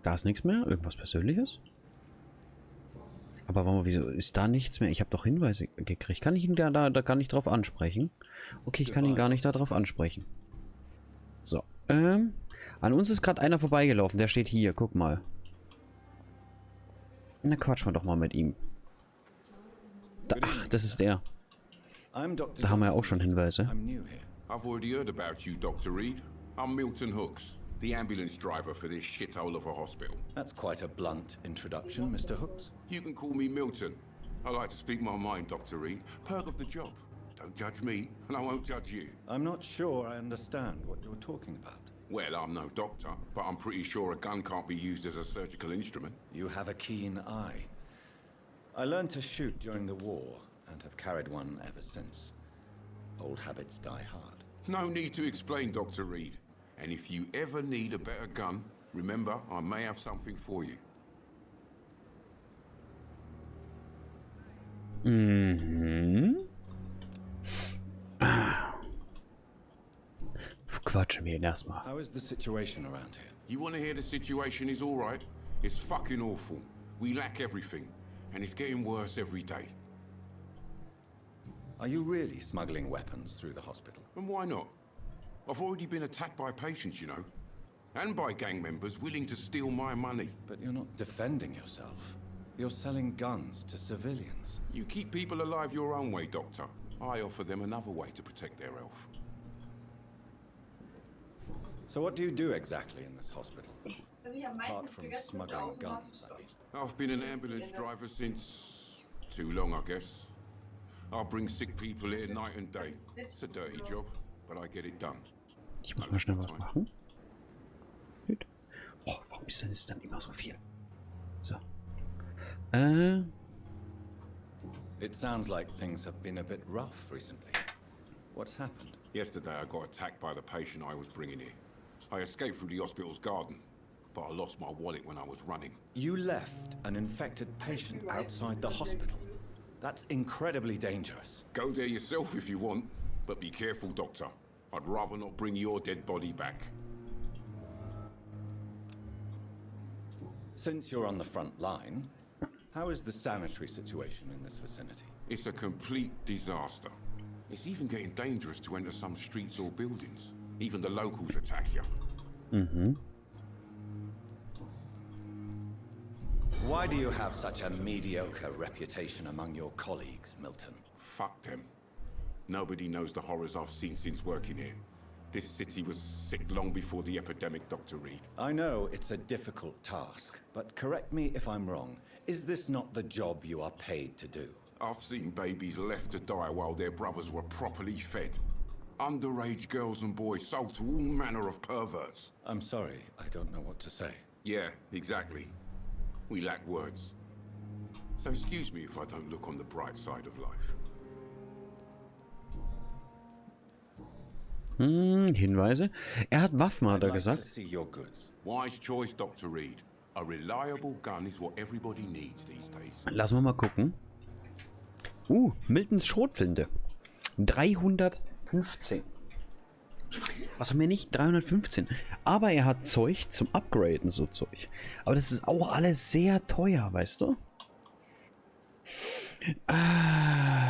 Da ist nichts mehr? Irgendwas Persönliches? Aber warum, wieso ist da nichts mehr? Ich habe doch Hinweise gekriegt. Kann ich ihn da gar nicht drauf ansprechen? Okay, ich kann ihn gar nicht darauf ansprechen. So. An uns ist gerade einer vorbeigelaufen. Der steht hier. Guck mal. Na, quatschen wir doch mal mit ihm. Da, ach, das ist der. Da haben wir ja auch schon Hinweise. I've already heard about you, Dr. Reed. I'm Milton Hooks, the ambulance driver for this shithole of a hospital. That's quite a blunt introduction, Mr. Hooks. You can call me Milton. I like to speak my mind, Dr. Reed. Perk of the job. Don't judge me, and I won't judge you. I'm not sure I understand what you're talking about. Well, I'm no doctor, but I'm pretty sure a gun can't be used as a surgical instrument. You have a keen eye. I learned to shoot during the war, and have carried one ever since. Old habits die hard. No need to explain, Dr. Reed. And if you ever need a better gun, remember, I may have something for you. Quatschen wir ihn erstmal. How is the situation around here? You want to hear the situation is all right? It's fucking awful. We lack everything, and it's getting worse every day. Are you really smuggling weapons through the hospital? And why not? I've already been attacked by patients, you know. And by gang members willing to steal my money. But you're not defending yourself. You're selling guns to civilians. You keep people alive your own way, Doctor. I offer them another way to protect their health. So what do you do exactly in this hospital? Apart from smuggling guns, I mean. I've been an ambulance driver since... too long, I guess. I'll bring sick people here night and day. It's a dirty job, but I get it done. Ich muss mal schnell was machen. Gut. Oh, warum ist denn das dann immer so viel? So. It sounds like things have been a bit rough recently. What's happened? Yesterday I got attacked by the patient I was bringing here. I escaped through the hospital's garden, but I lost my wallet when I was running. You left an infected patient outside the hospital? That's incredibly dangerous. Go there yourself if you want, but be careful, Doctor. I'd rather not bring your dead body back. Since you're on the front line, how is the sanitary situation in this vicinity? It's a complete disaster. It's even getting dangerous to enter some streets or buildings. Even the locals attack you. Why do you have such a mediocre reputation among your colleagues, Milton? Fuck them. Nobody knows the horrors I've seen since working here. This city was sick long before the epidemic, Dr. Reed. I know it's a difficult task, but correct me if I'm wrong. Is this not the job you are paid to do? I've seen babies left to die while their brothers were properly fed. Underage girls and boys sold to all manner of perverts. I'm sorry, I don't know what to say. Yeah, exactly. We lack words. So excuse me if I don't look on the bright side of life. Hinweise. Er hat Waffen, hat er gesagt. Wise choice, Dr. Reed. A reliable gun is what everybody needs these days. Lassen wir mal gucken. Miltons Schrotflinte. 315. Was haben wir nicht? 315. Aber er hat Zeug zum Upgraden, so Zeug. Aber das ist auch alles sehr teuer, weißt du?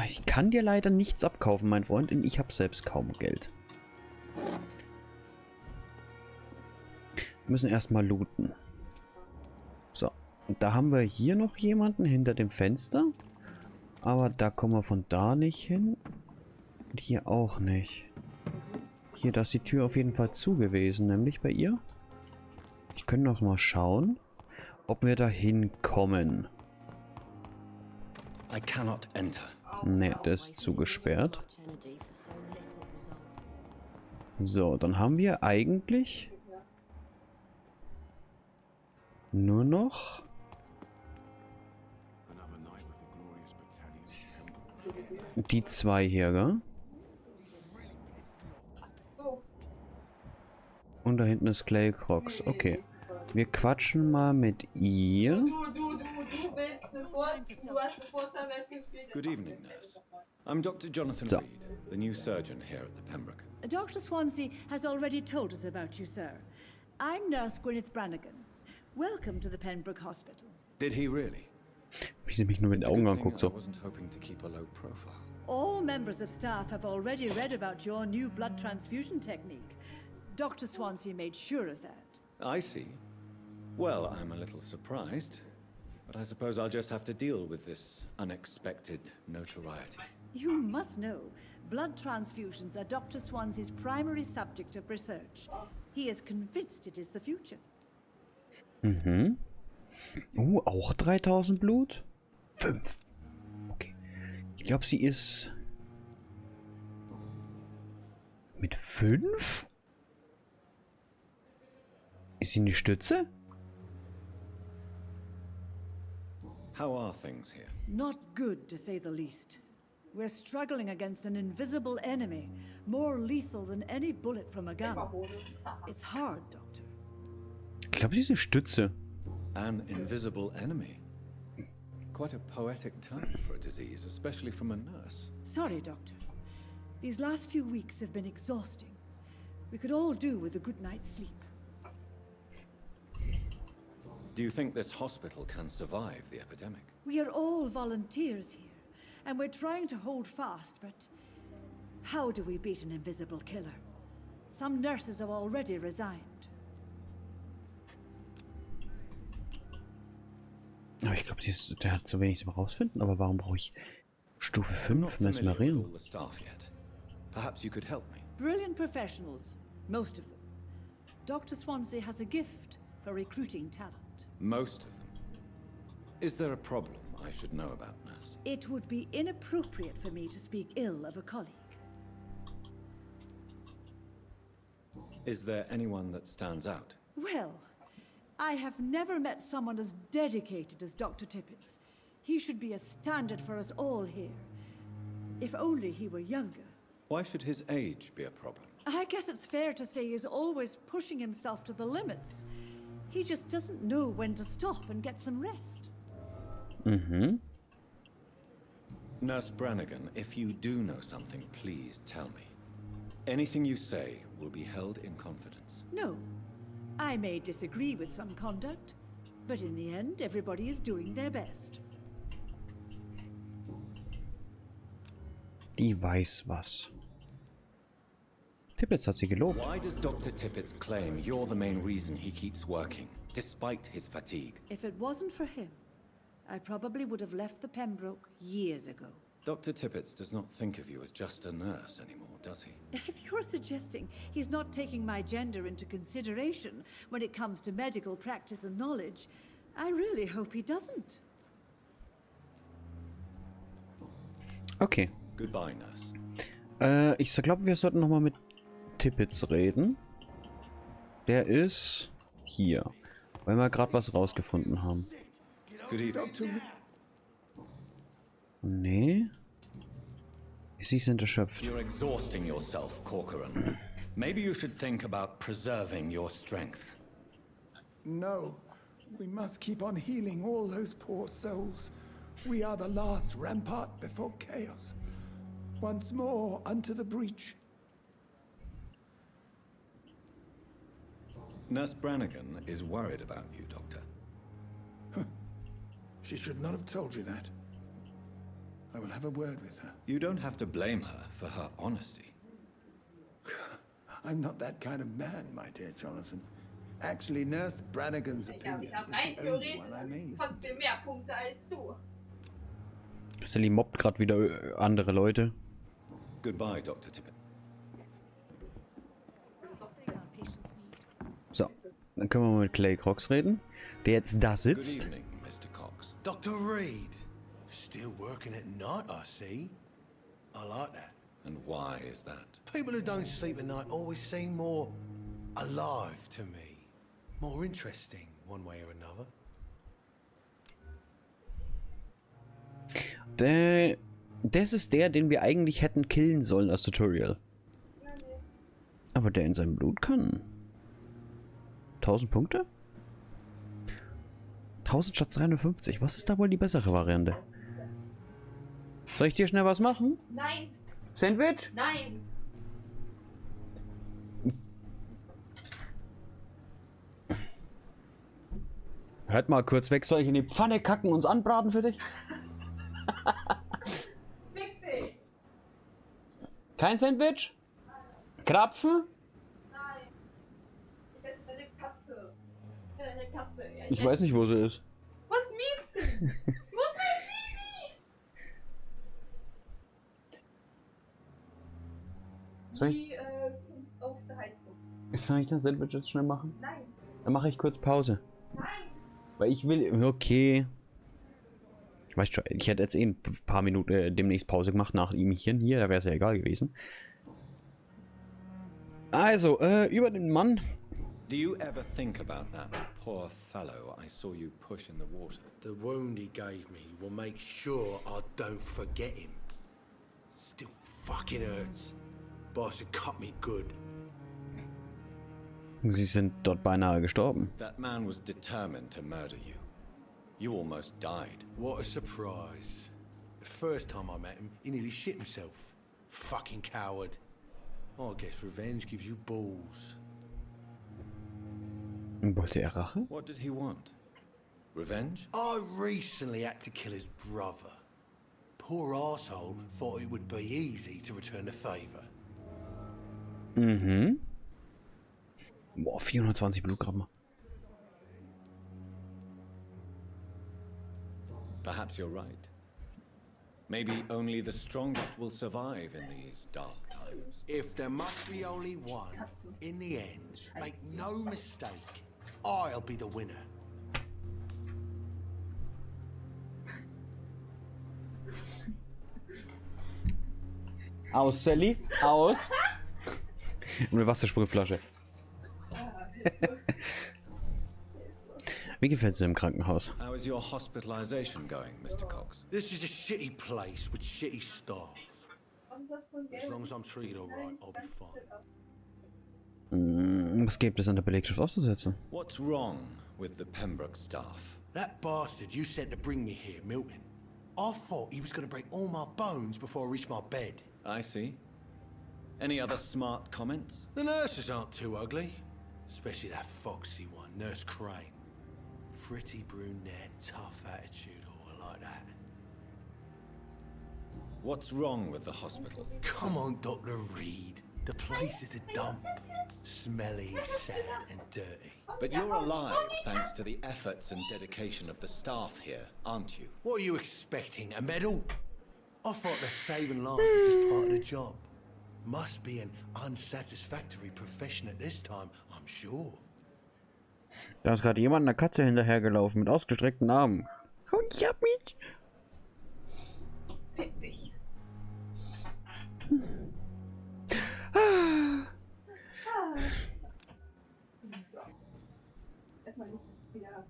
Ich kann dir leider nichts abkaufen, mein Freund, denn ich habe selbst kaum Geld. Wir müssen erstmal looten. So, und da haben wir hier noch jemanden hinter dem Fenster. Aber da kommen wir von da nicht hin. Und hier auch nicht. Hier, da ist die Tür auf jeden Fall zu gewesen, nämlich bei ihr. Ich könnte noch mal schauen, ob wir da hinkommen. Ne, der ist zugesperrt. So, dann haben wir eigentlich nur noch Die zwei hier, gell? Und da hinten ist Clay Crox. Okay. Wir quatschen mal mit ihr. Good evening, nurse. I'm Dr. Jonathan Reed, the new surgeon here at the Pembroke. Dr. Swansea has already told us about you, sir. I'm Nurse Gwyneth Brannigan. Welcome to the Pembroke Hospital. Did he really? Wie sie mich nur mit den Augen anguckt, so. I wasn't hoping to keep a low profile. All members of staff have already read about your new blood transfusion technique. Dr. Swansea made sure of that. I see. Well, I'm a little surprised, but I suppose I'll just have to deal with this unexpected notoriety. You must know, blood transfusions are Dr. Swansea's primary subject of research. He is convinced it is the future. Mhm. Auch 3000 Blut? 5. Okay. Ich glaube, sie ist... mit 5? Ist sie eine Stütze? How are things here? Not good, to say the least. We're struggling against an invisible enemy, more lethal than any bullet from a gun. It's hard, Doctor. Ich glaube, sie ist eine Stütze. An invisible enemy? Quite a poetic time for a disease, especially from a nurse. Sorry, Doctor. These last few weeks have been exhausting. We could all do with a good night's sleep. Do you think this hospital can survive the epidemic? We are all volunteers here, and we're trying to hold fast, but how do we beat an invisible killer? Some nurses have already resigned. Aber ich glaube, der hat zu wenig zum rausfinden. Aber warum brauche ich Stufe 5 Mesmerieren? Perhaps you could help me. Brilliant professionals, most of them. Dr. Swansea has a gift for recruiting talent. Most of them. Is there a problem I should know about, nurse? It would be inappropriate for me to speak ill of a colleague. Is there anyone that stands out? Well, I have never met someone as dedicated as Dr. Tippett's. He should be a standard for us all here. If only he were younger. Why should his age be a problem? I guess it's fair to say he's always pushing himself to the limits. He just doesn't know when to stop and get some rest. Mhm. Nurse Brannigan, if you do know something, please tell me. Anything you say will be held in confidence. No. I may disagree with some conduct, but in the end, everybody is doing their best. Die weiß was. Tippett hat sie gelobt. Why does Dr. Tippett's claim you're the main reason he keeps working, despite his fatigue? If it wasn't for him, I probably would have left the Pembroke years ago. Dr. Tippett does not think of you as just a nurse anymore, does he? If you're suggesting he's not taking my gender into consideration when it comes to medical practice and knowledge, I really hope he doesn't. Okay. Goodbye, nurse. Ich glaube, wir sollten nochmal mit Tippett reden. Der ist hier. Weil wir gerade was rausgefunden haben. Good evening. Nee. Sie sind erschöpft. You're exhausting yourself, Corcoran. Maybe you should think about preserving your strength. No. We must keep on healing all those poor souls. We are the last rampart before chaos. Once more unto the breach. Nurse Brannigan is worried about you, Doctor. She should not have told you that. I will have a word with her. You don't have to blame her for her honesty. I'm not that kind of man, my dear Jonathan. Actually, Nurse Brannigan's opinion is the only one I may trotzdem mehr Punkte als du. Sally mobbt gerade wieder andere Leute. Goodbye, Dr. Tippett. So, dann können wir mal mit Clay Crox reden, der jetzt da sitzt. Good evening, Mr. Cox. Dr. Reed, still working at night, I see. I like that. And why is that? People who don't sleep at night always seem more alive to me. More interesting, one way or another. Das ist der, den wir eigentlich hätten killen sollen als Tutorial. Aber der in seinem Blut kann. 1000 Punkte? 1000 statt 350. Was ist da wohl die bessere Variante? Soll ich dir schnell was machen? Nein. Sandwich? Nein. Hört mal kurz weg, soll ich in die Pfanne kacken und uns anbraten für dich? Fick dich. Kein Sandwich? Krapfen? Nein. Das ist eine Katze. Eine Katze. Ja, Ich weiß nicht, wo sie ist. Was Mieze? Wo ist mein Baby? Soll ich, Die auf der Heizung. soll ich das Sandwich jetzt schnell machen? Nein. Dann mache ich kurz Pause. Nein. Weil ich will... Okay. Weißt schon, ich hätte jetzt eh ein paar Minuten demnächst Pause gemacht nach ihm hier. Da wäre es ja egal gewesen. Also, über den Mann. Do you ever think about that poor fellow I saw you push in the water? The wound he gave me will make sure I don't forget him. Still fucking hurts. Boss had cut me good. Sie sind dort beinahe gestorben. That man was determined to murder you. You almost died. What a surprise. The first time I met him, he nearly shit himself. Fucking coward. I guess revenge gives you balls. Wollte er Rache? What did he want? Revenge? I recently had to kill his brother. Poor arsehole thought it would be easy to return the favor. Mhm. Boah, 420 Blutgramm. Perhaps you're right. Maybe only the strongest will survive in these dark times. If there must be only one, in the end, make no mistake, I'll be the winner. Aus, Sally. Aus. Und eine Wassersprühflasche. Wie gefällt es dir im Krankenhaus? How is your hospitalization going, Mr. Cox? This is a shitty place with shitty staff. As long as I'm treated alright, I'll be fine. Was gibt es an der Belegschaft auszusetzen? What's wrong with the Pembroke staff? That bastard you sent to bring me here, Milton. I thought he was going to break all my bones before I reached my bed. I see. Any other smart comments? The nurses aren't too ugly. Especially that foxy one, Nurse Crane. Pretty brunette, tough attitude, all like that. What's wrong with the hospital? Come on, Dr. Reed. The place is a dump. Smelly, sad, and dirty. But you're alive thanks to the efforts and dedication of the staff here, aren't you? What are you expecting, a medal? I thought that saving lives was just part of the job. Must be an unsatisfactory profession at this time, I'm sure. Da ist gerade jemand einer Katze hinterhergelaufen mit ausgestreckten Armen. Und ich hab mich. Fick dich. So. Erstmal wieder.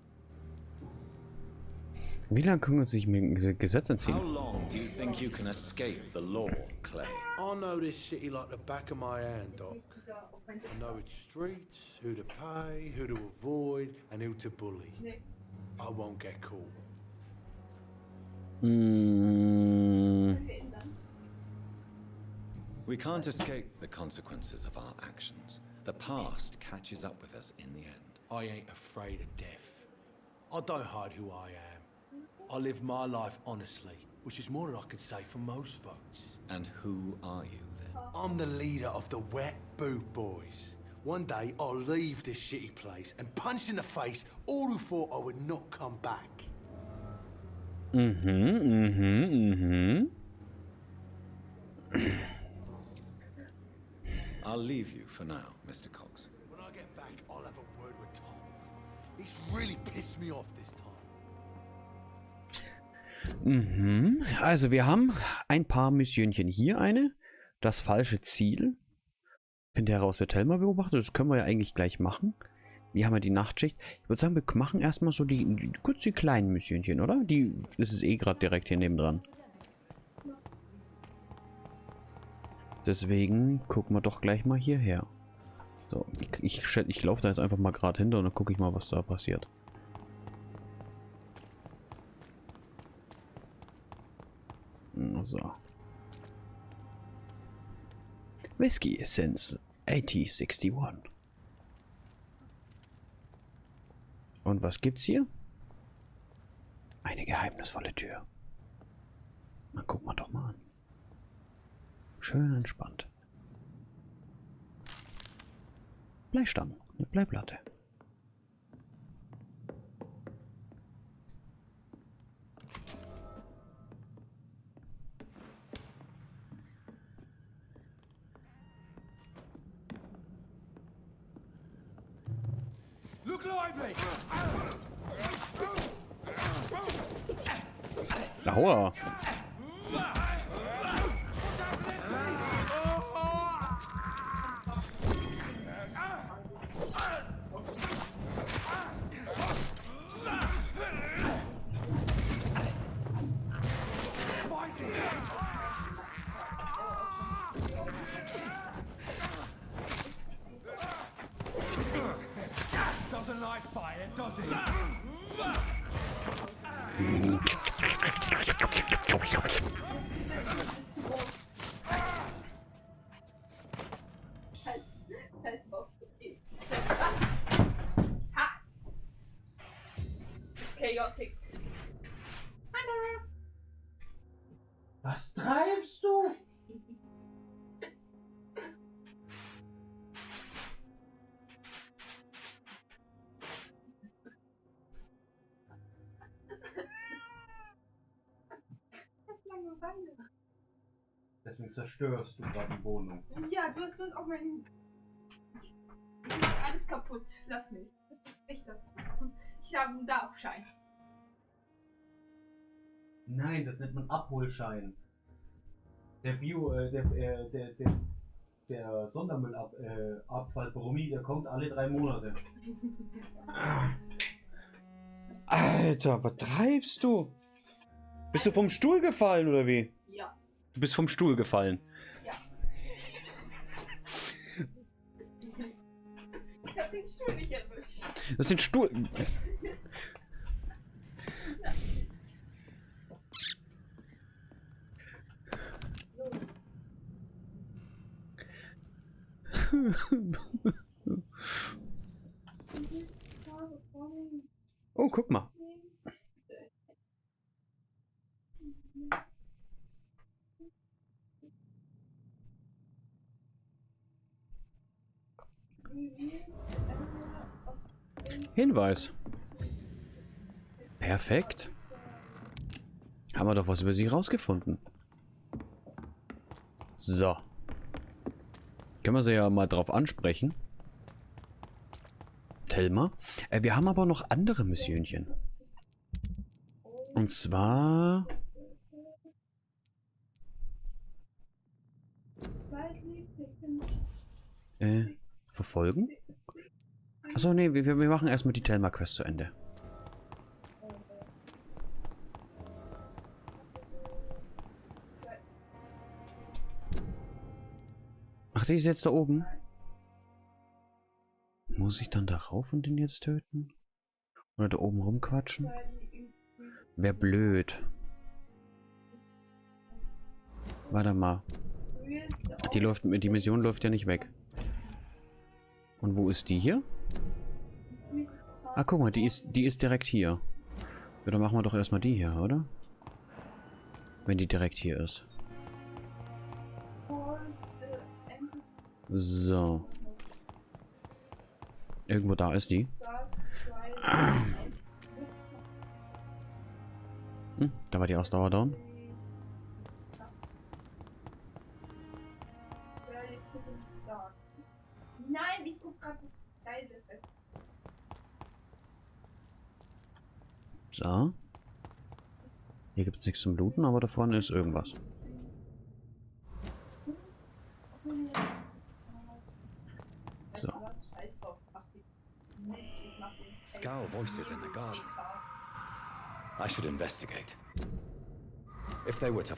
Wie lange können wir uns nicht mit dem Gesetz entziehen? How long do you think you can escape the law, Clay? I know this city like the back of my hand, Doc. I know its streets, who to pay, who to avoid, and who to bully. I won't get caught. We can't escape the consequences of our actions. The past catches up with us in the end. I ain't afraid of death. I don't hide who I am. I live my life honestly, which is more than I could say for most folks. And who are you then? I'm the leader of the Wet Boot Boys. One day I'll leave this shitty place and punch in the face all who thought I would not come back. I'll leave you for now, Mr. Cox. When I get back, I'll have a word with Tom. He's really pissed me off this time. Also wir haben ein paar Missionchen. Hier eine. Das falsche Ziel. Finde heraus, wer Thelma beobachtet. Das können wir ja eigentlich gleich machen. Hier haben wir die Nachtschicht. Ich würde sagen, wir machen erstmal so kurz die kleinen Missionchen, oder? Das ist eh gerade direkt hier nebendran. Deswegen gucken wir doch gleich mal hierher. So, ich laufe da jetzt einfach mal gerade hinter und dann gucke ich mal, was da passiert. So. Whisky since 1861. Und was gibt's hier? Eine geheimnisvolle Tür. Na, gucken wir doch mal an. Schön entspannt. Bleistangen, eine Bleiplatte. Look lively! Aua! Doesn't like fire, does he? Chaotic. Was treibst du? Deswegen zerstörst du gerade die Wohnung. Ja, du hast auch mein... Alles kaputt. Lass mich. Das spricht dazu. Ich habe einen Darfschein. Nein, das nennt man Abholschein. Der der Sondermüllabfallbrummi, der kommt alle 3 Monate. Alter, was treibst du? Bist du vom Stuhl gefallen oder wie? Ja. Du bist vom Stuhl gefallen. Ja. Ich hab den Stuhl nicht erwischt. Das sind Stuhl. Oh, guck mal. Hinweis. Perfekt. Haben wir doch was über sie rausgefunden. So. Können wir sie ja mal drauf ansprechen. Thelma. Wir haben aber noch andere Missionchen. Und zwar... verfolgen? Achso, nee, wir machen erstmal die Thelma-Quest zu Ende. Ach, die ist jetzt da oben. Muss ich dann da rauf und den jetzt töten? Oder da oben rumquatschen? Wäre blöd. Warte mal. Die Mission läuft ja nicht weg. Und wo ist die hier? Ah, guck mal, die ist direkt hier. Ja, dann machen wir doch erstmal die hier, oder? Wenn die direkt hier ist. So. Irgendwo da ist die. Da war die Ausdauer down. Nein, ich guck gerade, was geil ist. So. Hier gibt es nichts zum Looten, aber da vorne ist irgendwas. So. Scowl voices in the garden. I should investigate. If they were to...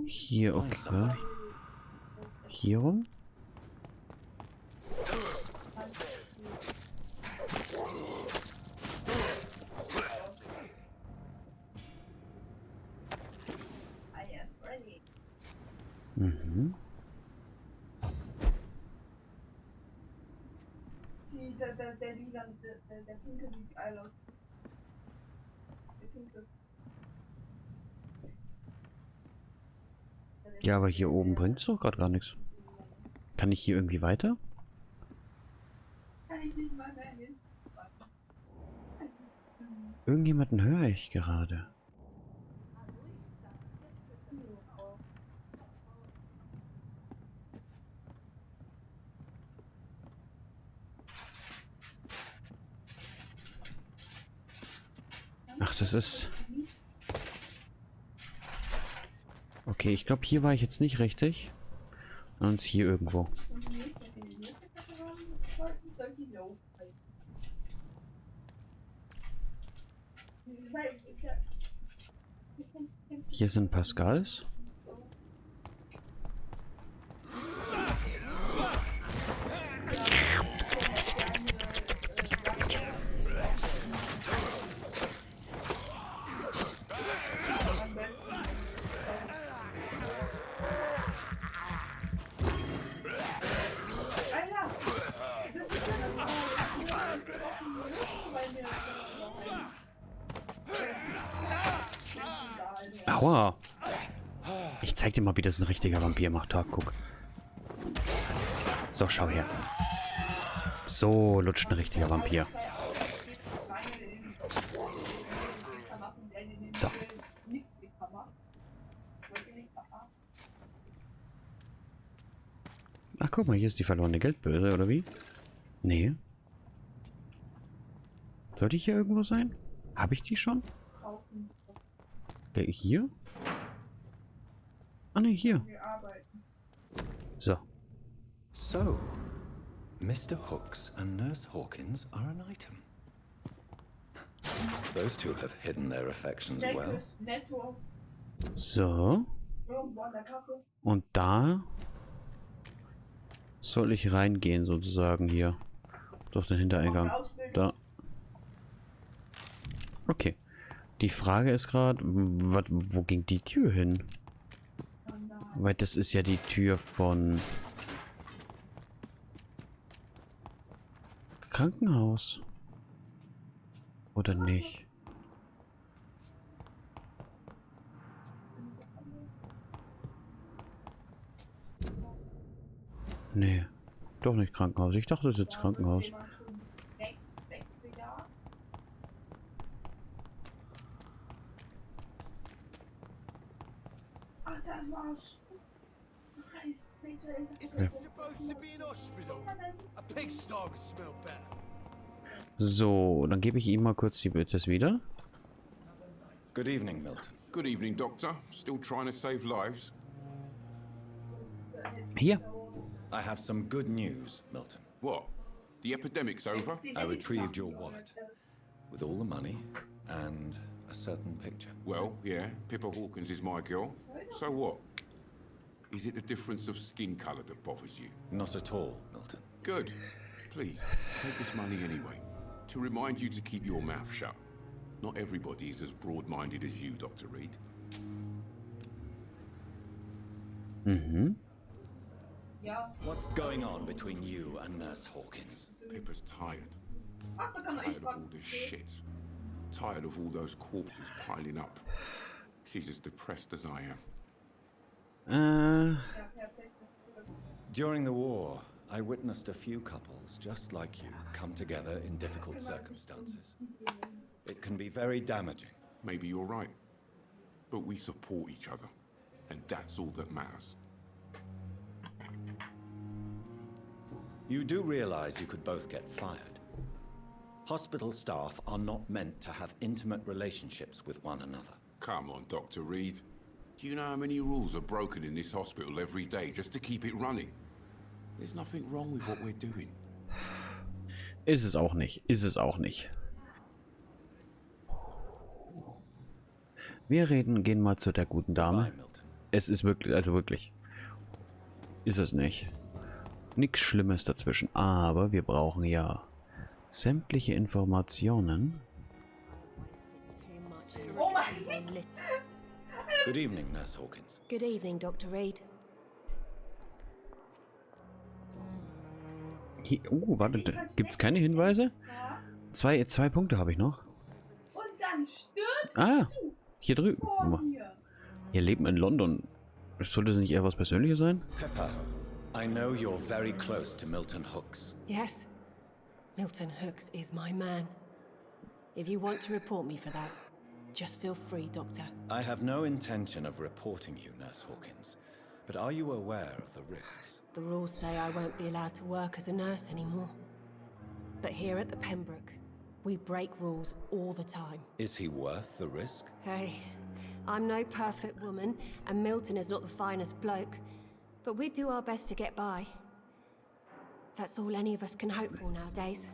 Hier, okay. Hier rum? Mhm. Der Lila, der Pinke sieht geil aus. Der Pinke. Ja, aber hier oben bringt es doch gerade gar nichts. Kann ich hier irgendwie weiter? Kann ich nicht mal mehr hin. Irgendjemanden höre ich gerade. Ach, das ist... Okay, ich glaube, hier war ich jetzt nicht richtig. Sonst hier irgendwo. Hier sind Pascals. Aua. Ich zeig dir mal, wie das ein richtiger Vampir macht. Da, guck. So, schau her. So lutscht ein richtiger Vampir. So. Ach, guck mal, hier ist die verlorene Geldbörse, oder wie? Nee. Sollte ich hier irgendwo sein? Habe ich die schon? Hier? Ah, ne, hier. So. So, Mr. Hooks and Nurse Hawkins are an item. Those two have hidden their affections well. So. Und da soll ich reingehen, sozusagen hier. Durch den Hintereingang. Da. Okay. Die Frage ist gerade, wo ging die Tür hin? Weil das ist ja die Tür von Krankenhaus. Oder nicht? Nee, doch nicht Krankenhaus. Ich dachte, das ist jetzt Krankenhaus. Ach, das war's. Scheiße, Okay. So, dann gebe ich ihm mal kurz das wieder. Good evening, Milton. Good evening, Doctor. Still trying to save lives? Hier. I have some good news, Milton. What? The epidemic's over? I retrieved your wallet with all the money and a certain picture. Well, yeah, Pippa Hawkins is my girl. So what? Is it the difference of skin colour that bothers you? Not at all, Milton. Good. Please, take this money anyway. To remind you to keep your mouth shut. Not everybody is as broad-minded as you, Dr. Reed. Mhm. What's going on between you and Nurse Hawkins? Pippa's tired. Tired of all this shit. Tired of all those corpses piling up. She's as depressed as I am. During the war, I witnessed a few couples just like you come together in difficult circumstances. It can be very damaging. Maybe you're right. But we support each other. And that's all that matters. You do realize you could both get fired. Hospital staff are not meant to have intimate relationships with one another. Come on, Dr. Reed. Do you know how many rules are broken in this hospital every day just to keep it running? There's nothing wrong with what we're doing. Ist es auch nicht. Ist es auch nicht. Wir gehen mal zu der guten Dame. Es ist wirklich, also wirklich. ist es nicht. Nichts Schlimmes dazwischen. Aber wir brauchen ja sämtliche Informationen. Oh mein Gott. Good evening, Nurse Hawkins. Good evening, Dr. Reed. Hier, warte, gibt's keine Hinweise? Zwei Punkte habe ich noch. Und dann stirbst du. Hier drüben. Ihr Leben in London. Sollte es nicht eher was Persönliches sein? Pepper, I know you're very close to Milton Hooks. Yes. Milton Hooks is my man. If you want to report me for that, just feel free, Doctor. I have no intention of reporting you, Nurse Hawkins. But are you aware of the risks? The rules say I won't be allowed to work as a nurse anymore. But here at the Pembroke, we break rules all the time. Is he worth the risk? Hey, I'm no perfect woman, and Milton is not the finest bloke. But we do our best to get by. That's all any of us can hope for nowadays.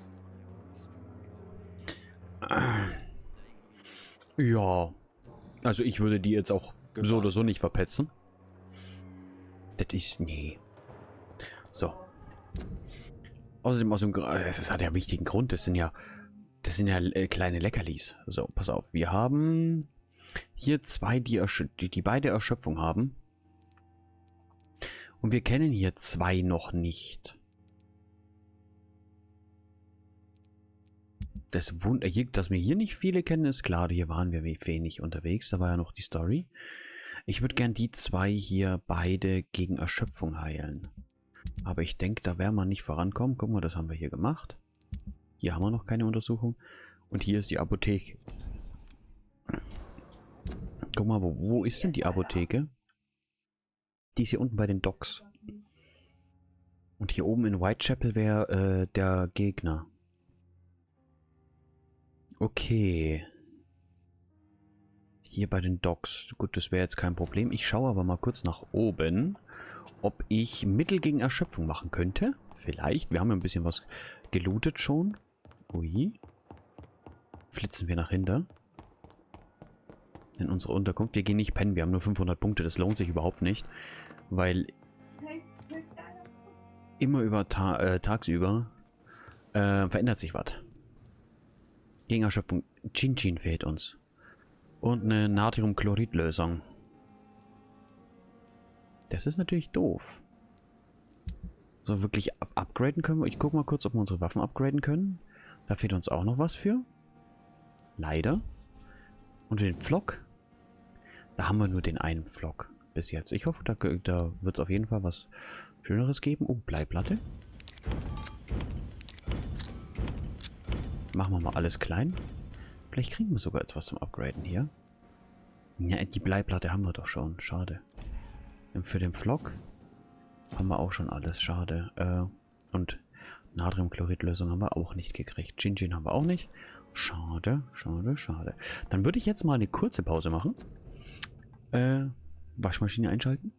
Ja. Also ich würde die jetzt auch so oder so nicht verpetzen. Das ist... Nee. So. Außerdem das hat ja einen wichtigen Grund. Das sind ja kleine Leckerlis. So, pass auf. Wir haben hier zwei, die beide Erschöpfung haben. Und wir kennen hier zwei noch nicht. Dass wir hier nicht viele kennen, ist klar. Hier waren wir wenig unterwegs. Da war ja noch die Story. Ich würde gern die zwei hier beide gegen Erschöpfung heilen. Aber ich denke, da werden wir nicht vorankommen. Guck mal, das haben wir hier gemacht. Hier haben wir noch keine Untersuchung. Und hier ist die Apotheke. Guck mal, wo ist denn die Apotheke? Die ist hier unten bei den Docks. Und hier oben in Whitechapel wäre der Gegner. Okay. Hier bei den Docks. Gut, das wäre jetzt kein Problem. Ich schaue aber mal kurz nach oben, ob ich Mittel gegen Erschöpfung machen könnte. Vielleicht. Wir haben ja ein bisschen was gelootet schon. Ui. Flitzen wir nach hinten. In unsere Unterkunft. Wir gehen nicht pennen. Wir haben nur 500 Punkte. Das lohnt sich überhaupt nicht. Weil immer über tagsüber verändert sich was. Gegen Erschöpfung. Chin fehlt uns. Und eine Natriumchloridlösung. Das ist natürlich doof. So, wirklich upgraden können wir. Ich gucke mal kurz, ob wir unsere Waffen upgraden können. Da fehlt uns auch noch was für. Leider. Und den Pflock. Da haben wir nur den einen Pflock bis jetzt. Ich hoffe, da wird es auf jeden Fall was Schöneres geben. Oh, Bleiplatte. Machen wir mal alles klein. Vielleicht kriegen wir sogar etwas zum Upgraden hier. Ja, die Bleiplatte haben wir doch schon. Schade. Und für den Pflock haben wir auch schon alles. Schade. Und Natriumchloridlösung haben wir auch nicht gekriegt. Chin haben wir auch nicht. Schade, schade, schade. Dann würde ich jetzt mal eine kurze Pause machen. Waschmaschine einschalten.